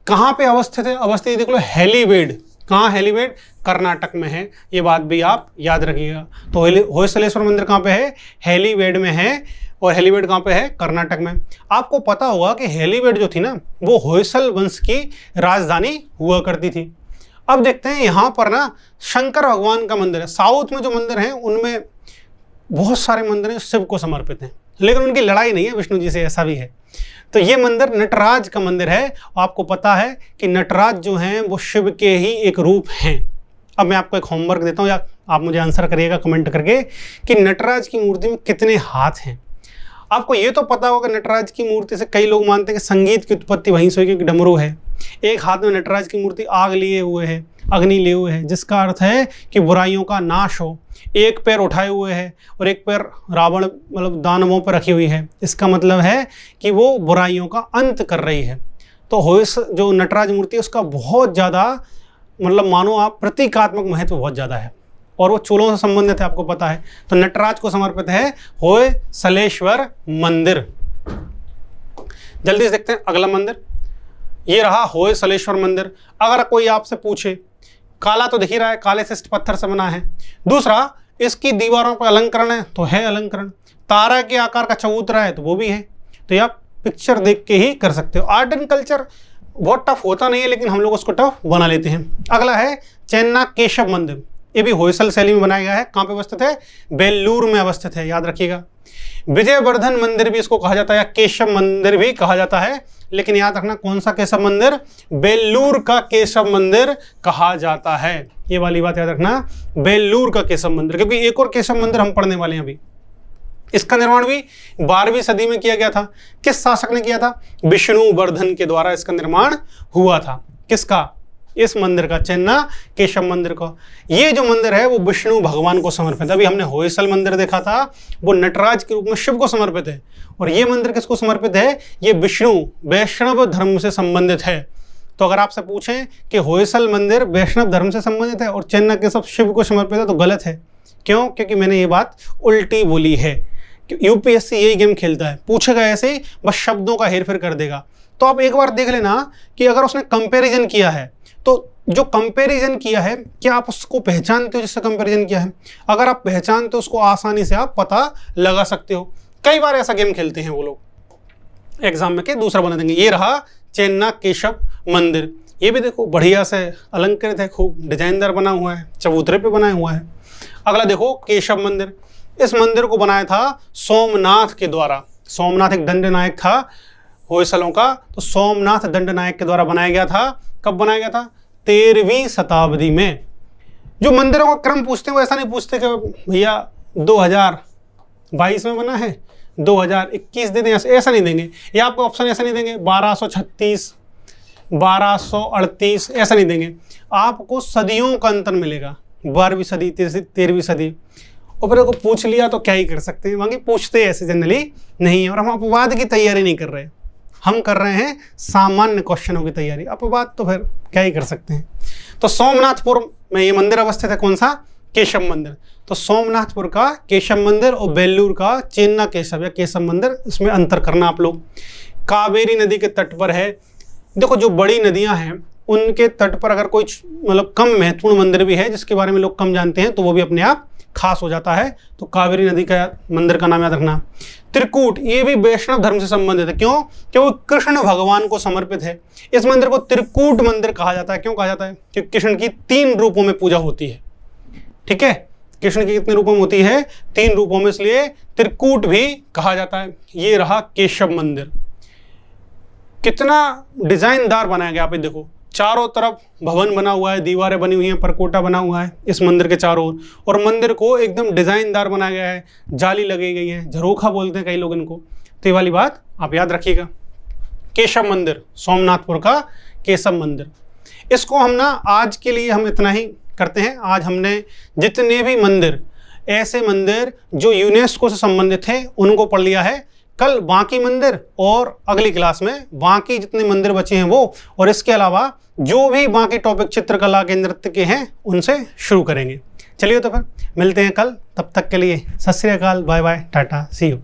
कहाँ पे अवस्थित है? अवस्थित देख लो हेलीवेड। कहाँ हेलीवेड? कर्नाटक में है, ये बात भी आप याद रखिएगा। तो होयसलेश्वर मंदिर कहाँ पे है? हेलीवेड में है। और हेलीवेड कहाँ पे है? कर्नाटक में। आपको पता होगा कि हेलीवेड जो थी ना, वो होयसल वंश की राजधानी हुआ करती थी। अब देखते हैं यहाँ पर ना शंकर भगवान का मंदिर है। साउथ में जो मंदिर हैं उनमें बहुत सारे मंदिर हैं शिव को समर्पित हैं, लेकिन उनकी लड़ाई नहीं है विष्णु जी से, ऐसा भी है। तो ये मंदिर नटराज का मंदिर है। आपको पता है कि नटराज जो हैं वो शिव के ही एक रूप हैं। अब मैं आपको एक होमवर्क देता हूँ, या आप मुझे आंसर करिएगा कमेंट करके कि नटराज की मूर्ति में कितने हाथ हैं। आपको ये तो पता होगा नटराज की मूर्ति से कई लोग मानते हैं कि संगीत की उत्पत्ति वहीं से हुई, क्योंकि डमरू है। एक हाथ में नटराज की मूर्ति आग लिए हुए है, अग्नि लिए हुए है, जिसका अर्थ है कि बुराइयों का नाश हो। एक पैर उठाए हुए है और एक पैर रावण मतलब दानवों पर रखी हुई है। इसका मतलब है कि वो बुराइयों का अंत कर रही है। तो होइस जो नटराज मूर्ति है उसका बहुत ज़्यादा मतलब मानो आप प्रतीकात्मक महत्व बहुत ज़्यादा है, और वो चोलों से संबंधित है, आपको पता है। तो नटराज को समर्पित है होयसलेश्वर मंदिर। जल्दी से देखते हैं अगला मंदिर। ये रहा होयसलेश्वर मंदिर। अगर कोई आपसे पूछे, काला तो दिख ही रहा है, काले शिष्ट पत्थर से बना है। दूसरा, इसकी दीवारों पर अलंकरण है, तो है अलंकरण। तारा के आकार का चबूतरा है, तो वो भी है। तो ये आप पिक्चर देख के ही कर सकते हो। आर्ट एंड कल्चर बहुत टफ होता नहीं है, लेकिन हम लोग उसको टफ बना लेते हैं। अगला है चेन्ना केशव मंदिर। ये भी होयसल शैली में बनाया गया है। कहाँ पे अवस्थित है? बेल्लूर में अवस्थित है, याद रखिएगा। विजयवर्धन मंदिर भी इसको कहा जाता है, या केशव मंदिर भी कहा जाता है, लेकिन याद रखना कौन सा केशव मंदिर? बेल्लूर का केशव मंदिर कहा जाता है। ये वाली बात याद रखना, बेल्लूर का केशव मंदिर, क्योंकि एक और केशव मंदिर हम पढ़ने वाले हैं अभी। इसका निर्माण भी 12वीं सदी में किया गया था। किस शासक ने किया था? विष्णुवर्धन के द्वारा इसका निर्माण हुआ था। किसका? इस मंदिर का, चेन्ना केशव मंदिर का। ये जो मंदिर है वो विष्णु भगवान को समर्पित है। अभी हमने होयसल मंदिर देखा था, वो नटराज के रूप में शिव को समर्पित है, और ये मंदिर किसको समर्पित है? ये विष्णु वैष्णव धर्म से संबंधित है। तो अगर आपसे पूछें कि होयसल मंदिर वैष्णव धर्म से संबंधित है और चेन्ना केशव शिव को समर्पित है, तो गलत है। क्यों? क्योंकि मैंने ये बात उल्टी बोली है। यूपीएससी यही गेम खेलता है, पूछेगा ऐसे ही, बस शब्दों का हेरफेर कर देगा। तो आप एक बार देख लेना कि अगर उसने कंपैरिजन किया है, तो जो कंपैरिजन किया है, क्या आप उसको पहचानते हो जिससे कंपैरिजन किया है? अगर आप पहचानते हो उसको, आसानी से आप पता लगा सकते हो। कई बार ऐसा गेम खेलते हैं वो लोग एग्जाम में, के दूसरा बना देंगे। ये रहा चेन्ना केशव मंदिर। ये भी देखो बढ़िया से अलंकृत है, खूब डिजाइनदार बना हुआ है, चबूतरे पे बनाया हुआ है। अगला देखो केशव मंदिर। इस मंदिर को बनाया था सोमनाथ के द्वारा। सोमनाथ एक दंड नायक था होयसलों का, तो सोमनाथ दंड नायक के द्वारा बनाया गया था। कब बनाया गया था? 13वीं शताब्दी में। जो मंदिरों का क्रम पूछते हैं वो ऐसा नहीं पूछते कि भैया 2022 में बना है, 2021 दे दें, ऐसा नहीं देंगे। या आपको ऑप्शन ऐसा नहीं देंगे 1236, 1238, ऐसा नहीं देंगे। आपको सदियों का अंतर मिलेगा, 12वीं सदी, 13वीं सदी। और फिर को पूछ लिया तो क्या ही कर सकते हैं, वहाँ पूछते ऐसे जनरली नहीं है। और हम अपवाद की तैयारी नहीं कर रहे, हम कर रहे हैं सामान्य क्वेश्चनों की तैयारी। अपवाद तो फिर क्या ही कर सकते हैं। तो सोमनाथपुर में ये मंदिर अवस्थित है। कौन सा? केशव मंदिर। तो सोमनाथपुर का केशव मंदिर और बेल्लूर का चेन्ना केशव या केशव मंदिर, इसमें अंतर करना आप लोग। कावेरी नदी के तट पर है। देखो जो बड़ी नदियां हैं उनके तट पर अगर कोई मतलब कम महत्वपूर्ण मंदिर भी है जिसके बारे में लोग कम जानते हैं, तो वो भी अपने आप खास हो जाता है। तो कावेरी नदी का मंदिर का नाम याद रखना। त्रिकूट, ये भी वैष्णव धर्म से संबंधित है। क्यों? क्योंकि कृष्ण भगवान को समर्पित है। इस मंदिर को त्रिकूट मंदिर कहा जाता है। क्यों कहा जाता है? क्योंकि कृष्ण की 3 रूपों में पूजा होती है। ठीक है, कृष्ण की कितने रूपों में होती है? 3 रूपों में, इसलिए त्रिकूट भी कहा जाता है। ये रहा केशव मंदिर। कितना डिजाइनदार बनाया गया, आप देखो चारों तरफ भवन बना हुआ है, दीवारें बनी हुई हैं, परकोटा बना हुआ है इस मंदिर के चारों ओर, और मंदिर को एकदम डिजाइनदार बनाया गया है। जाली लगी गई है, झरोखा बोलते हैं कई लोग इनको। तो ये वाली बात आप याद रखिएगा। केशव मंदिर, सोमनाथपुर का केशव मंदिर। इसको हम ना आज के लिए हम इतना ही करते हैं। आज हमने जितने भी मंदिर, ऐसे मंदिर जो यूनेस्को से संबंधित थे, उनको पढ़ लिया है। कल बाकी मंदिर और अगली क्लास में बाकी जितने मंदिर बचे हैं वो, और इसके अलावा जो भी बाकी टॉपिक चित्रकला के, नृत्य के हैं उनसे शुरू करेंगे। चलिए तो फिर मिलते हैं कल, तब तक के लिए सत श्री अकाल, bye bye, tata, see you.